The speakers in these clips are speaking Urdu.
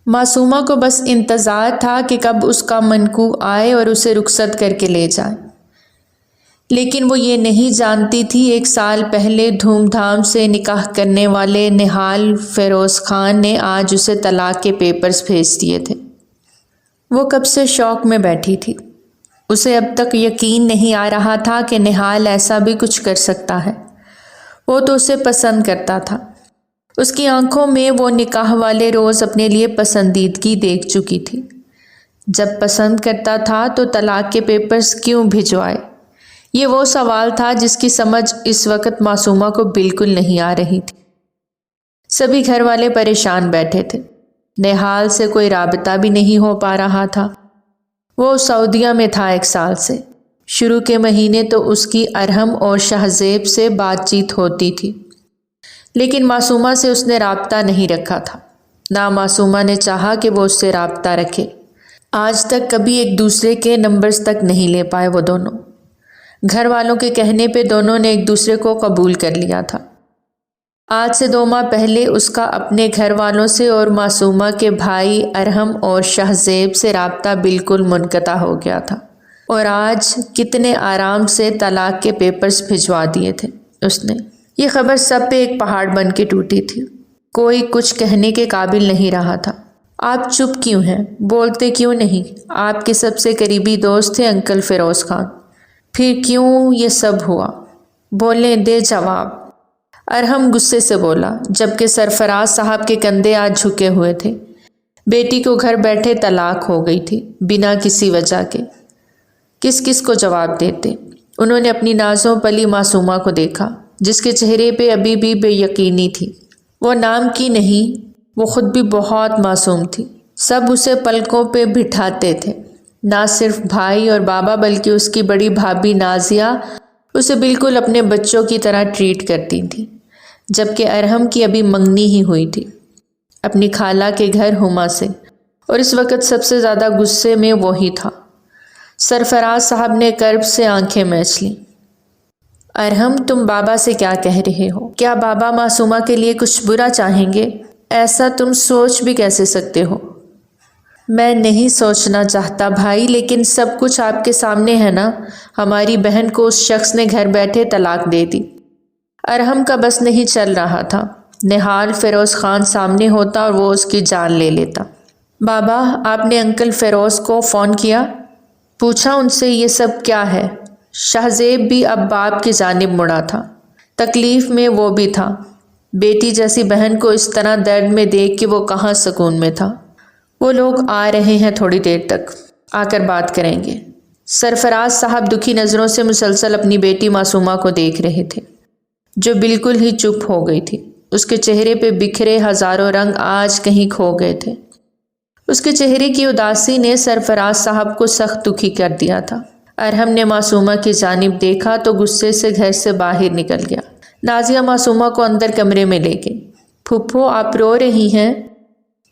معصومہ کو بس انتظار تھا کہ کب اس کا منقوع آئے اور اسے رخصت کر کے لے جائے، لیکن وہ یہ نہیں جانتی تھی 1 سال پہلے دھوم دھام سے نکاح کرنے والے نہال فیروز خان نے آج اسے طلاق کے پیپرز بھیج دیے تھے۔ وہ کب سے شوق میں بیٹھی تھی۔ اسے اب تک یقین نہیں آ رہا تھا کہ نہال ایسا بھی کچھ کر سکتا ہے۔ وہ تو اسے پسند کرتا تھا۔ اس کی آنکھوں میں وہ نکاح والے روز اپنے لیے پسندیدگی دیکھ چکی تھی۔ جب پسند کرتا تھا تو طلاق کے پیپرز کیوں بھجوائے؟ یہ وہ سوال تھا جس کی سمجھ اس وقت معصومہ کو بالکل نہیں آ رہی تھی۔ سبھی گھر والے پریشان بیٹھے تھے۔ نہال سے کوئی رابطہ بھی نہیں ہو پا رہا تھا۔ وہ سعودیہ میں تھا 1 سال سے۔ شروع کے مہینے تو اس کی ارحم اور شہزیب سے بات چیت ہوتی تھی، لیکن معصومہ سے اس نے رابطہ نہیں رکھا تھا۔ نہ معصومہ نے چاہا کہ وہ اس سے رابطہ رکھے۔ آج تک کبھی ایک دوسرے کے نمبرز تک نہیں لے پائے وہ دونوں۔ گھر والوں کے کہنے پہ دونوں نے ایک دوسرے کو قبول کر لیا تھا۔ آج سے 2 ماہ پہلے اس کا اپنے گھر والوں سے اور معصومہ کے بھائی ارحم اور شہزیب سے رابطہ بالکل منقطع ہو گیا تھا، اور آج کتنے آرام سے طلاق کے پیپرز بھجوا دیے تھے اس نے۔ یہ خبر سب پہ ایک پہاڑ بن کے ٹوٹی تھی۔ کوئی کچھ کہنے کے قابل نہیں رہا تھا۔ آپ چپ کیوں ہیں؟ بولتے کیوں نہیں؟ آپ کے سب سے قریبی دوست تھے انکل فیروز خان۔ پھر کیوں یہ سب ہوا؟ بولنے دے جواب۔ ارحم غصے سے بولا، جبکہ سرفراز صاحب کے کندھے آج جھکے ہوئے تھے۔ بیٹی کو گھر بیٹھے طلاق ہو گئی تھی بنا کسی وجہ کے۔ کس کس کو جواب دیتے؟ انہوں نے اپنی نازوں پلی معصومہ کو دیکھا، جس کے چہرے پہ ابھی بھی بے یقینی تھی۔ وہ نام کی نہیں، وہ خود بھی بہت معصوم تھی۔ سب اسے پلکوں پہ بٹھاتے تھے۔ نہ صرف بھائی اور بابا بلکہ اس کی بڑی بھابھی نازیہ اسے بالکل اپنے بچوں کی طرح ٹریٹ کرتی تھی، جبکہ ارحم کی ابھی منگنی ہی ہوئی تھی اپنی خالہ کے گھر ہما سے، اور اس وقت سب سے زیادہ غصے میں وہی تھا۔ سرفراز صاحب نے کرب سے آنکھیں میچ لیں۔ ارحم، تم بابا سے کیا کہہ رہے ہو؟ کیا بابا معصومہ کے لیے کچھ برا چاہیں گے؟ ایسا تم سوچ بھی کیسے سکتے ہو؟ میں نہیں سوچنا چاہتا بھائی، لیکن سب کچھ آپ کے سامنے ہے نا۔ ہماری بہن کو اس شخص نے گھر بیٹھے طلاق دے دی۔ ارحم کا بس نہیں چل رہا تھا۔ نہال فیروز خان سامنے ہوتا اور وہ اس کی جان لے لیتا۔ بابا، آپ نے انکل فیروز کو فون کیا؟ پوچھا ان سے یہ سب کیا ہے؟ شہزیب بھی اب باپ کی جانب مڑا تھا۔ تکلیف میں وہ بھی تھا۔ بیٹی جیسی بہن کو اس طرح درد میں دیکھ کے وہ کہاں سکون میں تھا۔ وہ لوگ آ رہے ہیں، تھوڑی دیر تک آ کر بات کریں گے۔ سرفراز صاحب دکھی نظروں سے مسلسل اپنی بیٹی معصومہ کو دیکھ رہے تھے، جو بالکل ہی چپ ہو گئی تھی۔ اس کے چہرے پہ بکھرے ہزاروں رنگ آج کہیں کھو گئے تھے۔ اس کے چہرے کی اداسی نے سرفراز صاحب کو سخت دکھی کر دیا تھا۔ ارحم نے معصومہ کی جانب دیکھا تو غصے سے گھر سے باہر نکل گیا۔ نازیہ معصومہ کو اندر کمرے میں لے گئی۔ پھپھو، آپ رو رہی ہیں؟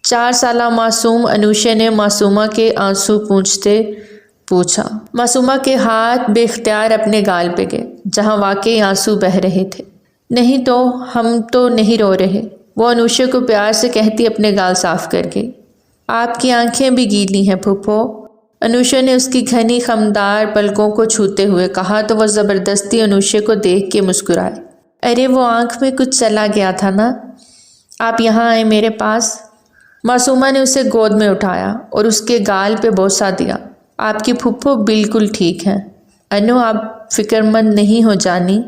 4 سالہ معصوم انوشے نے معصومہ کے آنسو پوچھتے پوچھا۔ معصومہ کے ہاتھ بے اختیار اپنے گال پہ گئے، جہاں واقعی آنسو بہہ رہے تھے۔ نہیں تو ہم تو نہیں رو رہے، وہ انوشے کو پیار سے کہتی اپنے گال صاف کر گئی۔ آپ کی آنکھیں بھی گیلی ہیں پھپھو، انوشے نے اس کی گھنی خمدار پلکوں کو چھوتے ہوئے کہا تو وہ زبردستی انوشے کو دیکھ کے مسکرائے۔ ارے وہ آنکھ میں کچھ چلا گیا تھا نا، آپ یہاں آئے میرے پاس۔ معصومہ نے اسے گود میں اٹھایا اور اس کے گال پہ بوسہ دیا۔ آپ کی پھپھو بالکل ٹھیک ہیں انو، آپ فکر مند نہیں ہو جانی۔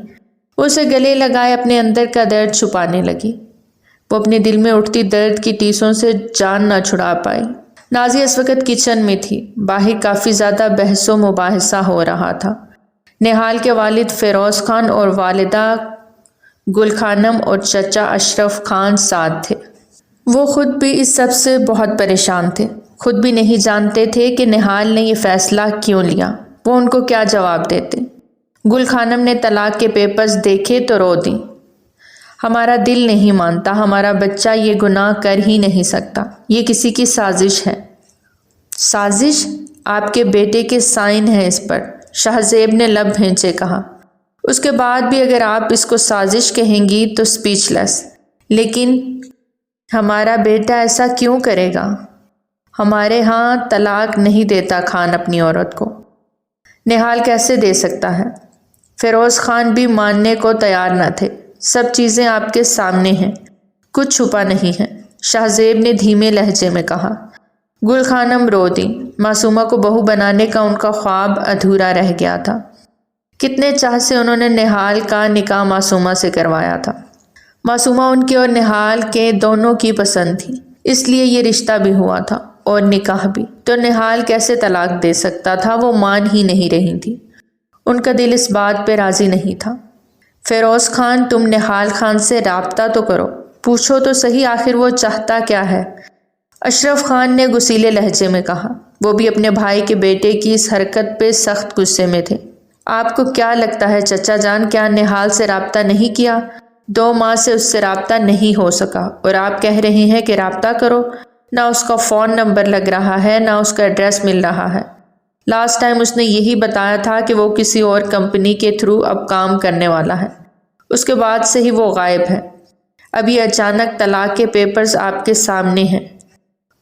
وہ اسے گلے لگائے اپنے اندر کا درد چھپانے لگی۔ وہ اپنے دل میں اٹھتی درد کی ٹیسوں سے جان نہ چھڑا پائی۔ نازیہ اس وقت کچن میں تھی۔ باہر کافی زیادہ بحث و مباحثہ ہو رہا تھا۔ نہال کے والد فیروز خان اور والدہ گل خانم اور چچا اشرف خان ساتھ تھے۔ وہ خود بھی اس سب سے بہت پریشان تھے۔ خود بھی نہیں جانتے تھے کہ نہال نے یہ فیصلہ کیوں لیا۔ وہ ان کو کیا جواب دیتے۔ گل خانم نے طلاق کے پیپرز دیکھے تو رو دی۔ ہمارا دل نہیں مانتا، ہمارا بچہ یہ گناہ کر ہی نہیں سکتا، یہ کسی کی سازش ہے۔ سازش؟ آپ کے بیٹے کے سائن ہیں اس پر، شہزیب نے لب بھینچے کہا۔ اس کے بعد بھی اگر آپ اس کو سازش کہیں گی تو سپیچ لیس۔ لیکن ہمارا بیٹا ایسا کیوں کرے گا؟ ہمارے ہاں طلاق نہیں دیتا خان اپنی عورت کو۔ نہال کیسے دے سکتا ہے؟ فیروز خان بھی ماننے کو تیار نہ تھے۔ سب چیزیں آپ کے سامنے ہیں، کچھ چھپا نہیں ہے، شاہ زیب نے دھیمے لہجے میں کہا۔ گل خانم رو دی۔ معصومہ کو بہو بنانے کا ان کا خواب ادھورا رہ گیا تھا۔ کتنے چاہ سے انہوں نے نہال کا نکاح معصومہ سے کروایا تھا۔ معصومہ ان کے اور نہال کے دونوں کی پسند تھی، اس لیے یہ رشتہ بھی ہوا تھا اور نکاح بھی۔ تو نہال کیسے طلاق دے سکتا تھا؟ وہ مان ہی نہیں رہی تھی، ان کا دل اس بات پہ راضی نہیں تھا۔ فیروز خان، تم نہال خان سے رابطہ تو کرو، پوچھو تو صحیح آخر وہ چاہتا کیا ہے؟ اشرف خان نے غصیلے لہجے میں کہا۔ وہ بھی اپنے بھائی کے بیٹے کی اس حرکت پہ سخت غصے میں تھے۔ آپ کو کیا لگتا ہے چچا جان، کیا نہال سے رابطہ نہیں کیا؟ 2 ماہ سے اس سے رابطہ نہیں ہو سکا اور آپ کہہ رہے ہیں کہ رابطہ کرو؟ نہ اس کا فون نمبر لگ رہا ہے، نہ اس کا ایڈریس مل رہا ہے۔ لاسٹ ٹائم اس نے یہی بتایا تھا کہ وہ کسی اور کمپنی کے تھرو اب کام کرنے والا ہے، اس کے بعد سے ہی وہ غائب ہے۔ ابھی اچانک طلاق کے پیپرز آپ کے سامنے ہیں۔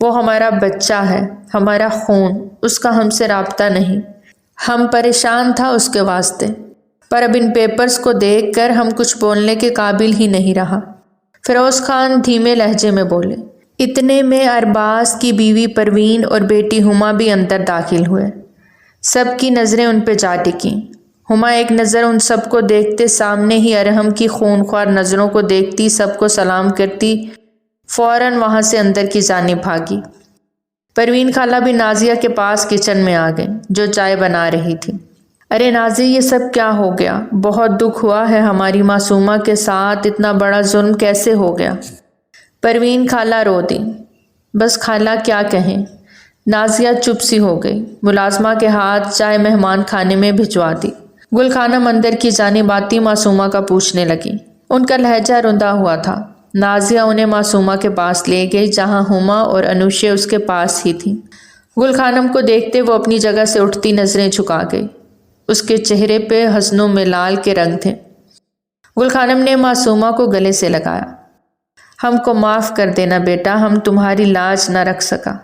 وہ ہمارا بچہ ہے، ہمارا خون، اس کا ہم سے رابطہ نہیں۔ ہم پریشان تھا اس کے واسطے، پر اب ان پیپرز کو دیکھ کر ہم کچھ بولنے کے قابل ہی نہیں رہا۔ فیروز خان دھیمے لہجے میں بولے۔ اتنے میں ارباز کی بیوی پروین اور بیٹی ہما بھی اندر داخل ہوئے۔ سب کی نظریں ان پہ جا ٹکیں۔ ہما ایک نظر ان سب کو دیکھتے سامنے ہی ارحم کی خونخوار نظروں کو دیکھتی، سب کو سلام کرتی فوراً وہاں سے اندر کی جانب بھاگی۔ پروین خالہ بھی نازیہ کے پاس کچن میں آ گئی، جو چائے بنا رہی تھی۔ ارے نازیہ، یہ سب کیا ہو گیا؟ بہت دکھ ہوا ہے، ہماری معصومہ کے ساتھ اتنا بڑا ظلم کیسے ہو گیا؟ پروین خالہ رو دی۔ بس خالہ کیا کہیں؟ نازیہ چپ سی ہو گئی۔ ملازمہ کے ہاتھ چائے مہمان خانے میں بھجوا دی۔ گل خانم اندر کی جانب آتی معصومہ کا پوچھنے لگی۔ ان کا لہجہ رندا ہوا تھا۔ نازیہ انہیں معصومہ کے پاس لے گئی، جہاں ہما اور انوشے اس کے پاس ہی تھی۔ گل خانم کو دیکھتے وہ اپنی جگہ سے اٹھتی نظریں جھکا گئی۔ اس کے چہرے پہ حسنوں میں لال کے رنگ تھے۔ گل خانم نے معصومہ کو گلے سے لگایا۔ ہم کو معاف کر دینا بیٹا، ہم تمہاری لاج نہ رکھ سکا۔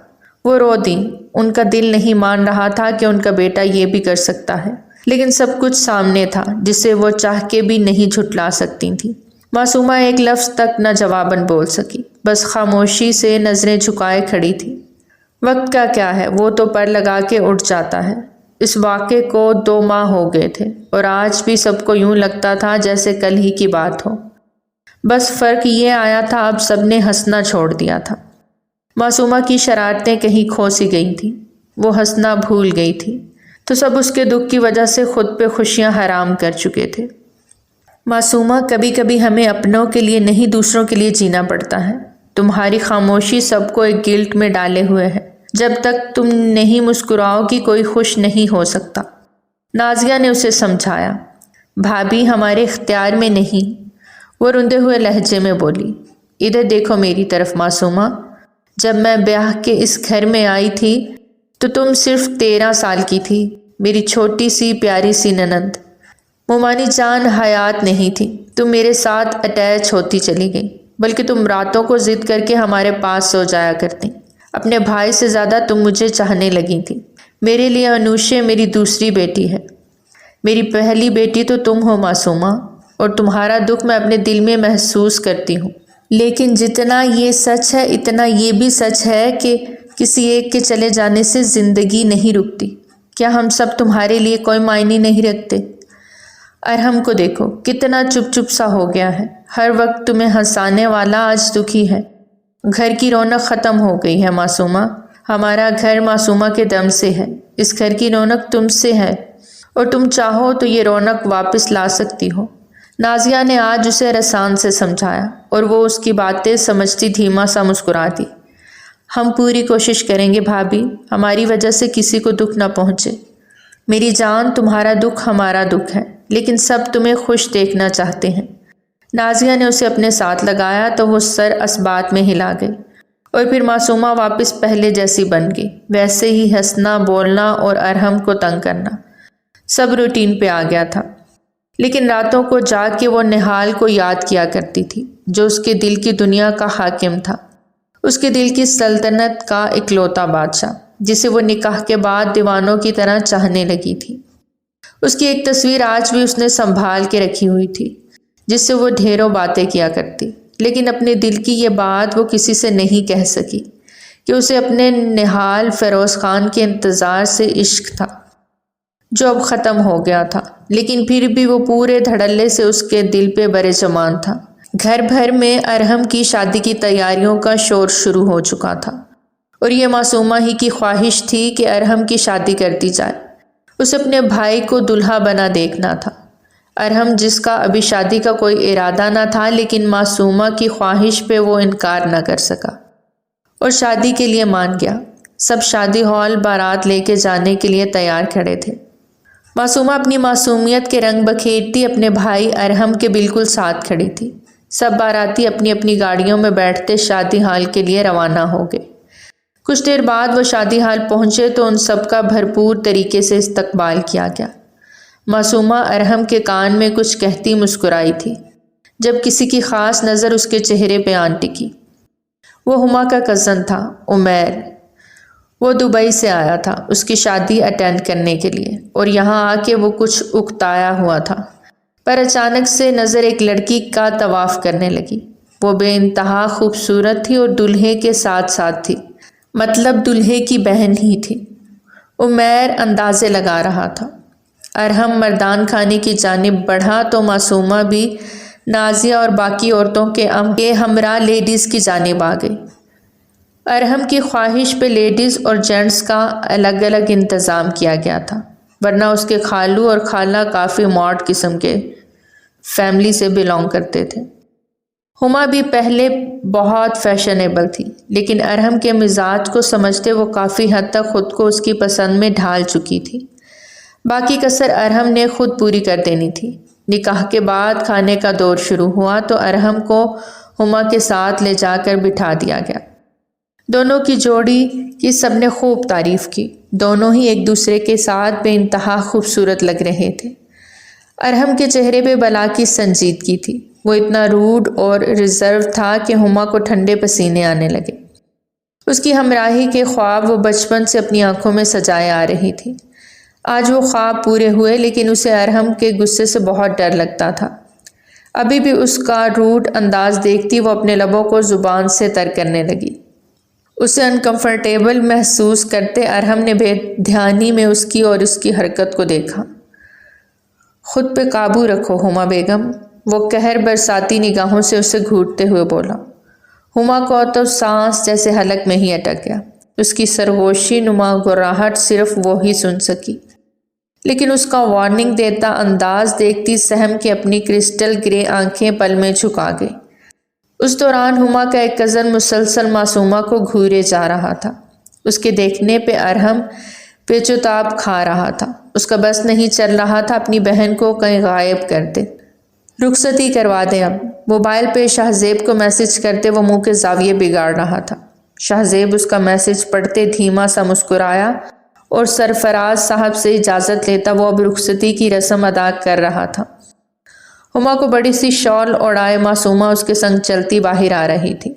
وہ رو دی۔ ان کا دل نہیں مان رہا تھا کہ ان کا بیٹا یہ بھی کر سکتا ہے، لیکن سب کچھ سامنے تھا جسے وہ چاہ کے بھی نہیں جھٹلا سکتی تھی۔ معصومہ ایک لفظ تک نہ جواباً بول سکی، بس خاموشی سے نظریں جھکائے کھڑی تھی۔ وقت کا کیا ہے، وہ تو پر لگا کے اٹھ جاتا ہے۔ اس واقعے کو 2 ماہ ہو گئے تھے اور آج بھی سب کو یوں لگتا تھا جیسے کل ہی کی بات ہو۔ بس فرق یہ آیا تھا اب سب نے ہنسنا چھوڑ دیا تھا۔ معصومہ کی شرارتیں کہیں کھو سی گئی تھیں، وہ ہنسنا بھول گئی تھی، تو سب اس کے دکھ کی وجہ سے خود پہ خوشیاں حرام کر چکے تھے۔ معصومہ، کبھی کبھی ہمیں اپنوں کے لیے نہیں دوسروں کے لیے جینا پڑتا ہے۔ تمہاری خاموشی سب کو ایک گلٹ میں ڈالے ہوئے ہے۔ جب تک تم نہیں مسکراؤ گی کوئی خوش نہیں ہو سکتا۔ نازیہ نے اسے سمجھایا۔ بھابھی، ہمارے اختیار میں نہیں، وہ رندے ہوئے لہجے میں بولی۔ ادھر دیکھو میری طرف معصومہ، جب میں بیاہ کے اس گھر میں آئی تھی تو تم صرف 13 سال کی تھی، میری چھوٹی سی پیاری سی ننند۔ مومانی جان حیات نہیں تھی، تم میرے ساتھ اٹیچ ہوتی چلی گئی، بلکہ تم راتوں کو ضد کر کے ہمارے پاس سو جایا کرتی۔ اپنے بھائی سے زیادہ تم مجھے چاہنے لگی تھی۔ میرے لیے انوشے میری دوسری بیٹی ہے، میری پہلی بیٹی تو تم ہو معصومہ، اور تمہارا دکھ میں اپنے دل میں محسوس کرتی ہوں۔ لیکن جتنا یہ سچ ہے اتنا یہ بھی سچ ہے کہ کسی ایک کے چلے جانے سے زندگی نہیں رکتی۔ کیا ہم سب تمہارے لیے کوئی معنی نہیں رکھتے؟ ارحم کو دیکھو، کتنا چپ چپ سا ہو گیا ہے، ہر وقت تمہیں ہنسانے والا آج دکھی ہے۔ گھر کی رونق ختم ہو گئی ہے معصومہ، ہمارا گھر معصومہ کے دم سے ہے، اس گھر کی رونق تم سے ہے، اور تم چاہو تو یہ رونق واپس لا سکتی ہو۔ نازیہ نے آج اسے رسان سے سمجھایا، اور وہ اس کی باتیں سمجھتی دھیما سا مسکرا دی۔ ہم پوری کوشش کریں گے بھابھی، ہماری وجہ سے کسی کو دکھ نہ پہنچے۔ میری جان، تمہارا دکھ ہمارا دکھ ہے، لیکن سب تمہیں خوش دیکھنا چاہتے ہیں۔ نازیہ نے اسے اپنے ساتھ لگایا تو وہ سر اسبات میں ہلا گئی، اور پھر معصومہ واپس پہلے جیسی بن گئی، ویسے ہی ہنسنا، بولنا اور ارحم کو تنگ کرنا، سب روٹین پہ آ گیا تھا۔ لیکن راتوں کو جاگ کے وہ نہال کو یاد کیا کرتی تھی، جو اس کے دل کی دنیا کا حاکم تھا۔ اس کے دل کی سلطنت کا اکلوتا بادشاہ، جسے وہ نکاح کے بعد دیوانوں کی طرح چاہنے لگی تھی۔ اس کی ایک تصویر آج بھی اس نے سنبھال کے رکھی ہوئی تھی، جس سے وہ ڈھیروں باتیں کیا کرتی، لیکن اپنے دل کی یہ بات وہ کسی سے نہیں کہہ سکی کہ اسے اپنے نہال فیروز خان کے انتظار سے عشق تھا، جو اب ختم ہو گیا تھا، لیکن پھر بھی وہ پورے دھڑلے سے اس کے دل پہ برجمان تھا۔ گھر بھر میں ارحم کی شادی کی تیاریوں کا شور شروع ہو چکا تھا، اور یہ معصومہ ہی کی خواہش تھی کہ ارحم کی شادی کر دی جائے۔ اسے اپنے بھائی کو دلہا بنا دیکھنا تھا۔ ارحم، جس کا ابھی شادی کا کوئی ارادہ نہ تھا، لیکن معصومہ کی خواہش پہ وہ انکار نہ کر سکا اور شادی کے لیے مان گیا۔ سب شادی ہال بارات لے کے جانے کے لیے تیار کھڑے تھے۔ معصومہ اپنی معصومیت کے رنگ بکھیرتی اپنے بھائی ارحم کے بالکل ساتھ کھڑی تھی۔ سب باراتی اپنی اپنی گاڑیوں میں بیٹھتے شادی ہال کے لیے روانہ ہو گئے۔ کچھ دیر بعد وہ شادی ہال پہنچے تو ان سب کا بھرپور طریقے سے استقبال کیا گیا۔ معصومہ ارحم کے کان میں کچھ کہتی مسکرائی تھی، جب کسی کی خاص نظر اس کے چہرے پہ آن ٹکی۔ وہ ہما کا کزن تھا، عمیر۔ وہ دبئی سے آیا تھا اس کی شادی اٹینڈ کرنے کے لیے، اور یہاں آ کے وہ کچھ اکتایا ہوا تھا، پر اچانک سے نظر ایک لڑکی کا طواف کرنے لگی۔ وہ بے انتہا خوبصورت تھی اور دلہے کے ساتھ ساتھ تھی، مطلب دلہے کی بہن ہی تھی۔ عمیر اندازے لگا رہا تھا۔ ارحم مردان خانے کی جانب بڑھا تو معصومہ بھی نازیہ اور باقی عورتوں کے ہمراہ لیڈیز کی جانب آ گئی۔ ارحم کی خواہش پہ لیڈیز اور جینٹس کا الگ الگ انتظام کیا گیا تھا، ورنہ اس کے خالو اور خالہ کافی ماڈ قسم کے فیملی سے بلونگ کرتے تھے۔ ہما بھی پہلے بہت فیشنیبل تھی، لیکن ارحم کے مزاج کو سمجھتے وہ کافی حد تک خود کو اس کی پسند میں ڈھال چکی تھی۔ باقی کسر ارحم نے خود پوری کر دینی تھی۔ نکاح کے بعد کھانے کا دور شروع ہوا تو ارحم کو ہما کے ساتھ لے جا کر بٹھا دیا گیا۔ دونوں کی جوڑی کی سب نے خوب تعریف کی۔ دونوں ہی ایک دوسرے کے ساتھ بے انتہا خوبصورت لگ رہے تھے۔ ارحم کے چہرے پہ بلا کی سنجیدگی تھی۔ وہ اتنا روڈ اور ریزرو تھا کہ ہما کو ٹھنڈے پسینے آنے لگے۔ اس کی ہمراہی کے خواب وہ بچپن سے اپنی آنکھوں میں سجائے آ رہی تھی۔ آج وہ خواب پورے ہوئے، لیکن اسے ارحم کے غصے سے بہت ڈر لگتا تھا۔ ابھی بھی اس کا روڈ انداز دیکھتی وہ اپنے لبوں کو زبان سے تر کرنے لگی۔ اسے انکمفرٹیبل محسوس کرتے ارحم نے بے دھیانی میں اس کی اور اس کی حرکت کو دیکھا۔ خود پہ قابو رکھو ہما بیگم، وہ قہر برساتی نگاہوں سے اسے گھورتے ہوئے بولا۔ ہما کو تو سانس جیسے حلق میں ہی اٹک گیا۔ اس کی سرگوشی نما گراہٹ صرف وہ ہی سن سکی، لیکن اس کا وارننگ دیتا انداز دیکھتی سہم کے اپنی کرسٹل گرے آنکھیں پل میں جھکا گئی۔ اس دوران ہما کا ایک کزن مسلسل معصومہ کو گھورے جا رہا تھا۔ اس کے دیکھنے پہ ارحم پیچوتاب کھا رہا تھا۔ اس کا بس نہیں چل رہا تھا اپنی بہن کو کہیں غائب کر دے۔ رخصتی کروا دیں اب۔ موبائل پہ شاہزیب کو میسج کرتے وہ منہ کے زاویے بگاڑ رہا تھا۔ شاہزیب اس کا میسج پڑھتے دھیما سا مسکرایا اور سرفراز صاحب سے اجازت لیتا وہ اب رخصتی کی رسم ادا کر رہا تھا۔ ہما کو بڑی سی شال اوڑائے معصومہ اس کے سنگ چلتی باہر آ رہی تھی،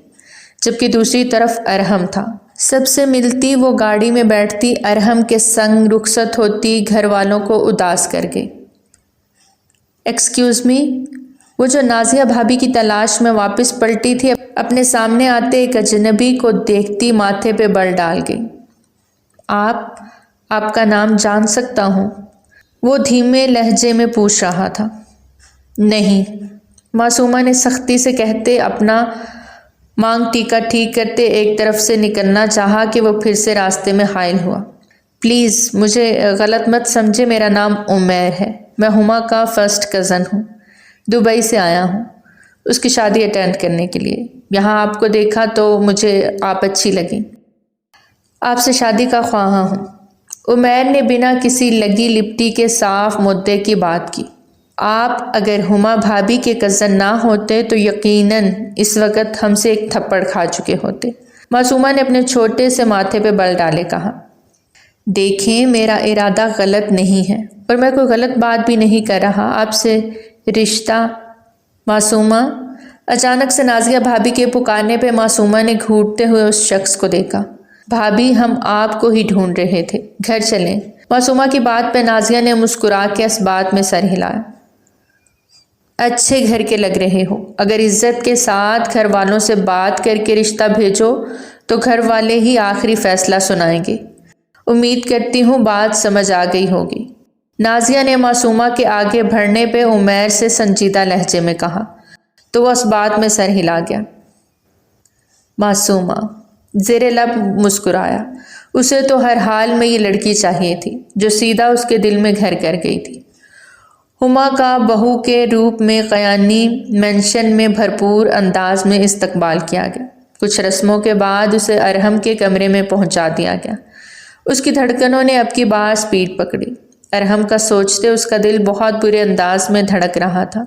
جبکہ دوسری طرف ارحم تھا۔ سب سے ملتی وہ گاڑی میں بیٹھتی ارحم کے سنگ رخصت ہوتی گھر والوں کو اداس کر گئی۔ ایکسکیوز می، وہ جو نازیہ بھابھی کی تلاش میں واپس پلٹی تھی اپنے سامنے آتے ایک اجنبی کو دیکھتی ماتھے پہ بل ڈال گئی۔ آپ کا نام جان سکتا ہوں؟ وہ دھیمے لہجے میں پوچھ رہا تھا۔ نہیں، معصومہ نے سختی سے کہتے اپنا مانگ ٹیکا ٹھیک کرتے ایک طرف سے نکلنا چاہا کہ وہ پھر سے راستے میں حائل ہوا۔ پلیز مجھے غلط مت سمجھے، میرا نام عمیر ہے، میں ہما کا فرسٹ کزن ہوں، دبئی سے آیا ہوں اس کی شادی اٹینڈ کرنے کے لیے۔ یہاں آپ کو دیکھا تو مجھے آپ اچھی لگیں، آپ سے شادی کا خواہاں ہوں۔ عمیر نے بنا کسی لگی لپٹی کے صاف مدعے کی بات کی۔ آپ اگر ہما بھابھی کے کزن نہ ہوتے تو یقیناً اس وقت ہم سے ایک تھپڑ کھا چکے ہوتے۔ معصومہ نے اپنے چھوٹے سے ماتھے پہ بل ڈالے کہا۔ دیکھیں، میرا ارادہ غلط نہیں ہے اور میں کوئی غلط بات بھی نہیں کر رہا۔ آپ سے رشتہ معصومہ، اچانک سے نازیہ بھابھی کے پکارنے پہ معصومہ نے گھوٹتے ہوئے اس شخص کو دیکھا۔ بھابھی ہم آپ کو ہی ڈھونڈ رہے تھے، گھر چلیں۔ معصومہ کی بات پہ نازیہ نے مسکرا کے اس بات میں سر ہلایا۔ اچھے گھر کے لگ رہے ہو، اگر عزت کے ساتھ گھر والوں سے بات کر کے رشتہ بھیجو تو گھر والے ہی آخری فیصلہ سنائیں گے۔ امید کرتی ہوں بات سمجھ آ گئی ہوگی۔ نازیہ نے معصومہ کے آگے بڑھنے پہ عمیر سے سنجیدہ لہجے میں کہا تو وہ اس بات میں سر ہلا گیا۔ معصومہ زیر لب مسکرایا۔ اسے تو ہر حال میں یہ لڑکی چاہیے تھی جو سیدھا اس کے دل میں گھر کر گئی تھی۔ ہما کا بہو کے روپ میں قیانی مینشن میں بھرپور انداز میں استقبال کیا گیا۔ کچھ رسموں کے بعد اسے ارحم کے کمرے میں پہنچا دیا گیا۔ اس کی دھڑکنوں نے اب کی بار سپیڈ پکڑی۔ ارحم کا سوچتے اس کا دل بہت برے انداز میں دھڑک رہا تھا۔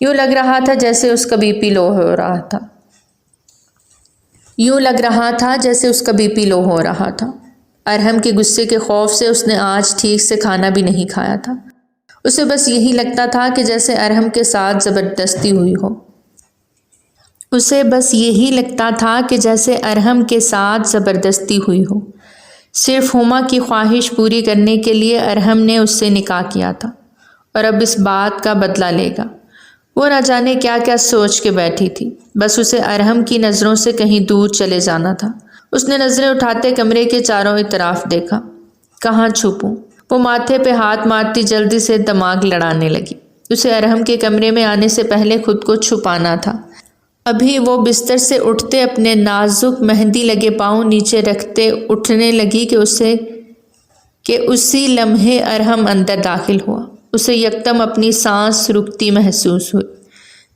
یوں لگ رہا تھا جیسے اس کا بی پی لو ہو رہا تھا۔ ارحم کے غصے کے خوف سے اس نے آج ٹھیک سے کھانا بھی نہیں کھایا تھا۔ اسے بس یہی لگتا تھا کہ جیسے ارحم کے ساتھ زبردستی ہوئی ہو۔ صرف ہما کی خواہش پوری کرنے کے لیے ارحم نے اس سے نکاح کیا تھا اور اب اس بات کا بدلہ لے گا۔ وہ نہ جانے کیا کیا سوچ کے بیٹھی تھی، بس اسے ارحم کی نظروں سے کہیں دور چلے جانا تھا۔ اس نے نظریں اٹھاتے کمرے کے چاروں اطراف دیکھا۔ کہاں چھپوں؟ وہ ماتھے پہ ہاتھ مارتی جلدی سے دماغ لڑانے لگی۔ اسے ارحم کے کمرے میں آنے سے پہلے خود کو چھپانا تھا۔ ابھی وہ بستر سے اٹھتے اپنے نازک مہندی لگے پاؤں نیچے رکھتے اٹھنے لگی کہ اسی لمحے ارحم اندر داخل ہوا۔ اسے یکدم اپنی سانس رکتی محسوس ہوئی۔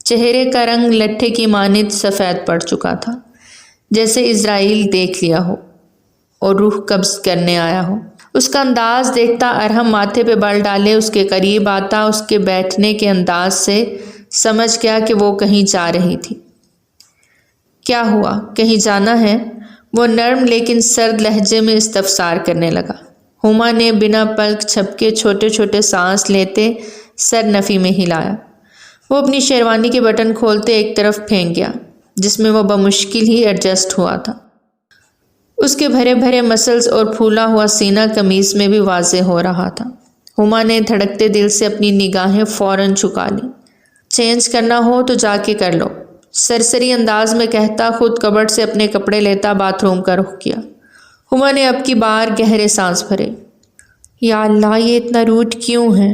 چہرے کا رنگ لٹھے کی مانند سفید پڑ چکا تھا، جیسے عزرائیل دیکھ لیا ہو اور روح قبض کرنے آیا ہو۔ اس کا انداز دیکھتا ارحم ماتھے پہ بال ڈالے اس کے قریب آتا۔ اس کے بیٹھنے کے انداز سے سمجھ گیا کہ وہ کہیں جا رہی تھی۔ کیا ہوا؟ کہیں جانا ہے؟ وہ نرم لیکن سرد لہجے میں استفسار کرنے لگا۔ ہما نے بنا پلک جھپکے چھوٹے چھوٹے سانس لیتے سر نفی میں ہلایا۔ وہ اپنی شیروانی کے بٹن کھولتے ایک طرف پھینک گیا جس میں وہ بمشکل ہی ایڈجسٹ ہوا تھا۔ اس کے بھرے بھرے مسلز اور پھولا ہوا سینہ قمیض میں بھی واضح ہو رہا تھا۔ ہما نے دھڑکتے دل سے اپنی نگاہیں فوراً جھکا لیں۔ چینج کرنا ہو تو جا کے کر لو، سرسری انداز میں کہتا خود کبرڈ سے اپنے کپڑے لیتا باتھ روم کا رخ کیا۔ ہما نے اب کی بار گہرے سانس بھرے۔ یا اللہ، یہ اتنا روڈ کیوں ہے؟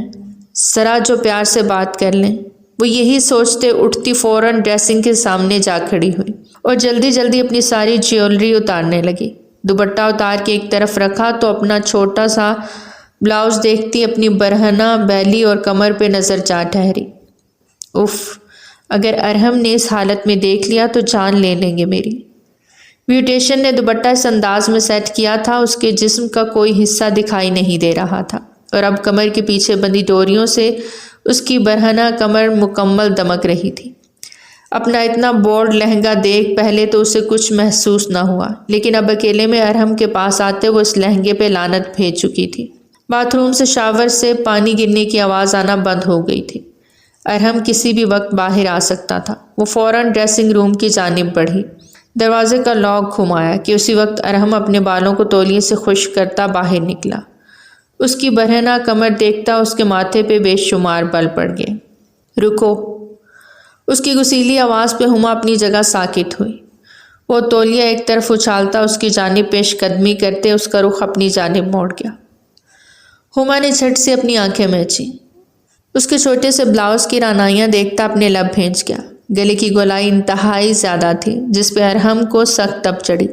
ذرا جو پیار سے بات کر لیں۔ وہ یہی سوچتے اٹھتی فوراً ڈریسنگ کے سامنے جا کھڑی ہوئی اور جلدی جلدی اپنی ساری جیولری اتارنے لگی۔ دوپٹہ اتار کے ایک طرف رکھا تو اپنا چھوٹا سا بلاؤز دیکھتی اپنی برہنہ بیلی اور کمر پہ نظر جا ٹھہری۔ اف، اگر ارحم نے اس حالت میں دیکھ لیا تو جان لے لیں گے میری۔ بیوٹیشن نے دوپٹہ اس انداز میں سیٹ کیا تھا، اس کے جسم کا کوئی حصہ دکھائی نہیں دے رہا تھا اور اب کمر کے پیچھے بندھی ڈوریوں سے اس کی برہنہ کمر مکمل دمک رہی تھی۔ اپنا اتنا بورڈ لہنگا دیکھ پہلے تو اسے کچھ محسوس نہ ہوا، لیکن اب اکیلے میں ارحم کے پاس آتے وہ اس لہنگے پہ لعنت بھیج چکی تھی۔ باتھ روم سے شاور سے پانی گرنے کی آواز آنا بند ہو گئی تھی۔ ارحم کسی بھی وقت باہر آ سکتا تھا۔ وہ فوراً ڈریسنگ روم کی جانب بڑھی، دروازے کا لاک گھمایا کہ اسی وقت ارحم اپنے بالوں کو تولیے سے خشک کرتا باہر نکلا۔ اس کی برہنہ کمر دیکھتا اس کے ماتھے پہ بے شمار بل پڑ گئے۔ رکو، اس کی غصیلی آواز پہ ہما اپنی جگہ ساکت ہوئی۔ وہ تولیہ ایک طرف اچھالتا اس کی جانب پیش قدمی کرتے اس کا رخ اپنی جانب موڑ گیا۔ ہما نے جھٹ سے اپنی آنکھیں میچی۔ اس کے چھوٹے سے بلاؤز کی رانائیاں دیکھتا اپنے لب بھینچ گیا۔ گلے کی گولائی انتہائی زیادہ تھی جس پہ ارحم کو سخت تپ چڑھی۔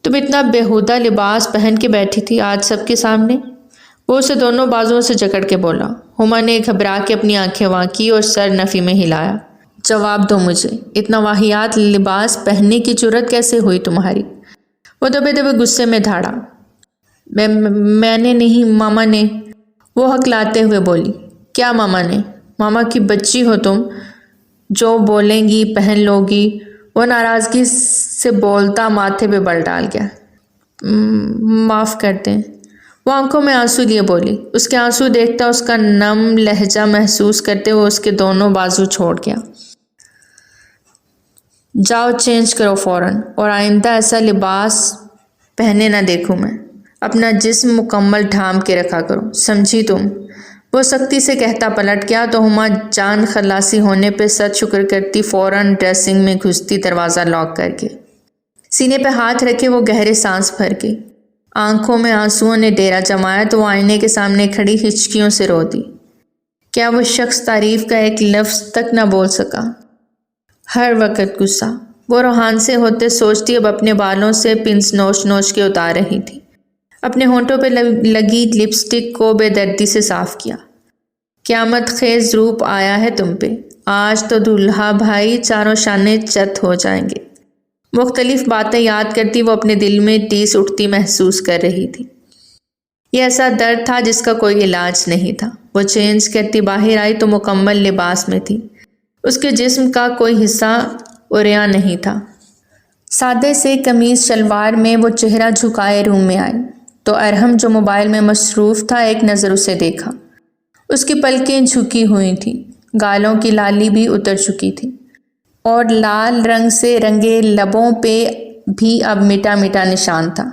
تم اتنا بیہودہ لباس پہن کے بیٹھی تھی آج سب کے سامنے؟ وہ اسے دونوں بازوؤں سے جکڑ کے بولا۔ ہما نے گھبرا کے اپنی آنکھیں وانکی اور سر نفی میں ہلایا۔ جواب دو مجھے، اتنا واہیات لباس پہننے کی جرت کیسے ہوئی تمہاری؟ وہ دبے دبے غصے میں دھاڑا۔ میں نے نہیں، ماما نے، وہ ہکلاتے ہوئے بولی۔ کیا ماما نے؟ ماما کی بچی ہو تم، جو بولیں گی پہن لو گی۔ وہ ناراضگی سے بولتا ماتھے پہ بل ڈال گیا۔ معاف کر دیں۔ وہ آنکھوں میں آنسو لیے بولی۔ اس کے آنسو دیکھتا اس کا نم لہجہ محسوس کرتے ہوئے اس کے دونوں بازو چھوڑ گیا۔ جاؤ چینج کرو فوراً، اور آئندہ ایسا لباس پہنے نہ دیکھوں میں۔ اپنا جسم مکمل ڈھانپ کے رکھا کرو، سمجھی تم؟ وہ سختی سے کہتا پلٹ گیا تو ہما جان خلاصی ہونے پہ ست شکر کرتی فوراً ڈریسنگ میں گھستی، دروازہ لاک کر کے۔ سینے پہ ہاتھ رکھے وہ گہرے سانس بھر گئی، آنکھوں میں آنسوؤں نے ڈیرا جمایا تو وہ آئینے کے سامنے کھڑی ہچکیوں سے رو دی۔ کیا وہ شخص تعریف کا ایک لفظ تک نہ بول سکا؟ ہر وقت غصہ۔ وہ روحان سے ہوتے سوچتی اب اپنے بالوں سے پنس نوچ نوچ کے اتار رہی تھی، اپنے ہونٹوں پہ لگی لپسٹک کو بے دردی سے صاف کیا۔ قیامت خیز روپ آیا ہے تم پہ، آج تو دولہا بھائی چاروں شانے چت ہو جائیں گے۔ مختلف باتیں یاد کرتی وہ اپنے دل میں ٹیس اٹھتی محسوس کر رہی تھی۔ یہ ایسا درد تھا جس کا کوئی علاج نہیں تھا۔ وہ چینج کرتی باہر آئی تو مکمل لباس میں تھی، اس کے جسم کا کوئی حصہ عریاں نہیں تھا۔ سادے سے قمیض شلوار میں وہ چہرہ جھکائے روم میں آئی تو ارحم جو موبائل میں مصروف تھا ایک نظر اسے دیکھا۔ اس کی پلکیں جھکی ہوئی تھیں، گالوں کی لالی بھی اتر چکی تھی اور لال رنگ سے رنگے لبوں پہ بھی اب مٹا مٹا نشان تھا۔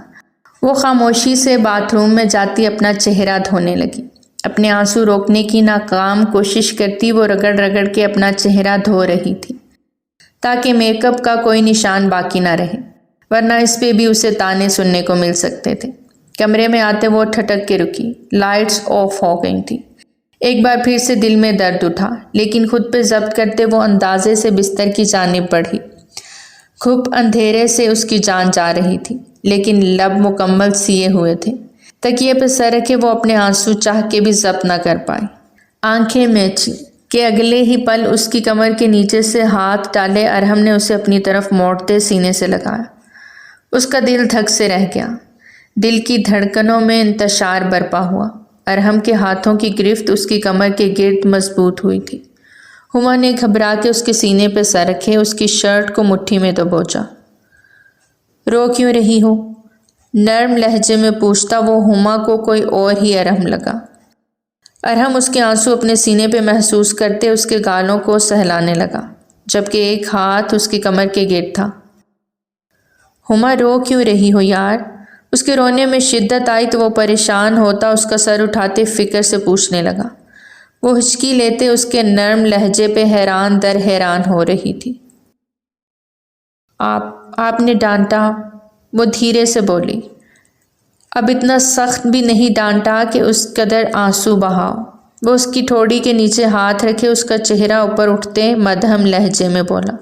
وہ خاموشی سے باتھ روم میں جاتی اپنا چہرہ دھونے لگی، اپنے آنسو روکنے کی ناکام کوشش کرتی وہ رگڑ رگڑ کے اپنا چہرہ دھو رہی تھی تاکہ میک اپ کا کوئی نشان باقی نہ رہے، ورنہ اس پہ بھی اسے تانے سننے کو مل سکتے تھے۔ کمرے میں آتے وہ ٹھٹک کے رکی، لائٹس آف ہو گئی تھی۔ ایک بار پھر سے دل میں درد اٹھا، لیکن خود پہ ضبط کرتے وہ اندازے سے بستر کی جانب بڑھی۔ گھپ اندھیرے سے اس کی جان جا رہی تھی، لیکن لب مکمل سیے ہوئے تھے۔ تکیے پہ سر رکھے وہ اپنے آنسو چاہ کے بھی ضبط نہ کر پائی۔ آنکھیں میچی کہ اگلے ہی پل اس کی کمر کے نیچے سے ہاتھ ڈالے ارحم نے اسے اپنی طرف موڑتے سینے سے لگایا۔ اس کا دل دھک سے رہ گیا، دل کی دھڑکنوں میں انتشار برپا ہوا۔ ارحم کے ہاتھوں کی گرفت اس کی کمر کے گرد مضبوط ہوئی تھی۔ ہما نے گھبرا کے اس کے سینے پہ سر رکھے، اس کی شرٹ کو مٹھی میں دبوچا۔ رو کیوں رہی ہو؟ نرم لہجے میں پوچھتا وہ ہما کو کوئی اور ہی ارحم لگا۔ ارحم اس کے آنسو اپنے سینے پہ محسوس کرتے اس کے گالوں کو سہلانے لگا، جبکہ ایک ہاتھ اس کی کمر کے گرد تھا۔ ہما رو کیوں رہی ہو یار؟ اس کے رونے میں شدت آئی تو وہ پریشان ہوتا اس کا سر اٹھاتے فکر سے پوچھنے لگا۔ وہ ہچکی لیتے اس کے نرم لہجے پہ حیران در حیران ہو رہی تھی۔ آپ نے ڈانٹا؟ وہ دھیرے سے بولی۔ اب اتنا سخت بھی نہیں ڈانٹا کہ اس قدر آنسو بہاؤ۔ وہ اس کی ٹھوڑی کے نیچے ہاتھ رکھے اس کا چہرہ اوپر اٹھتے مدھم لہجے میں بولا۔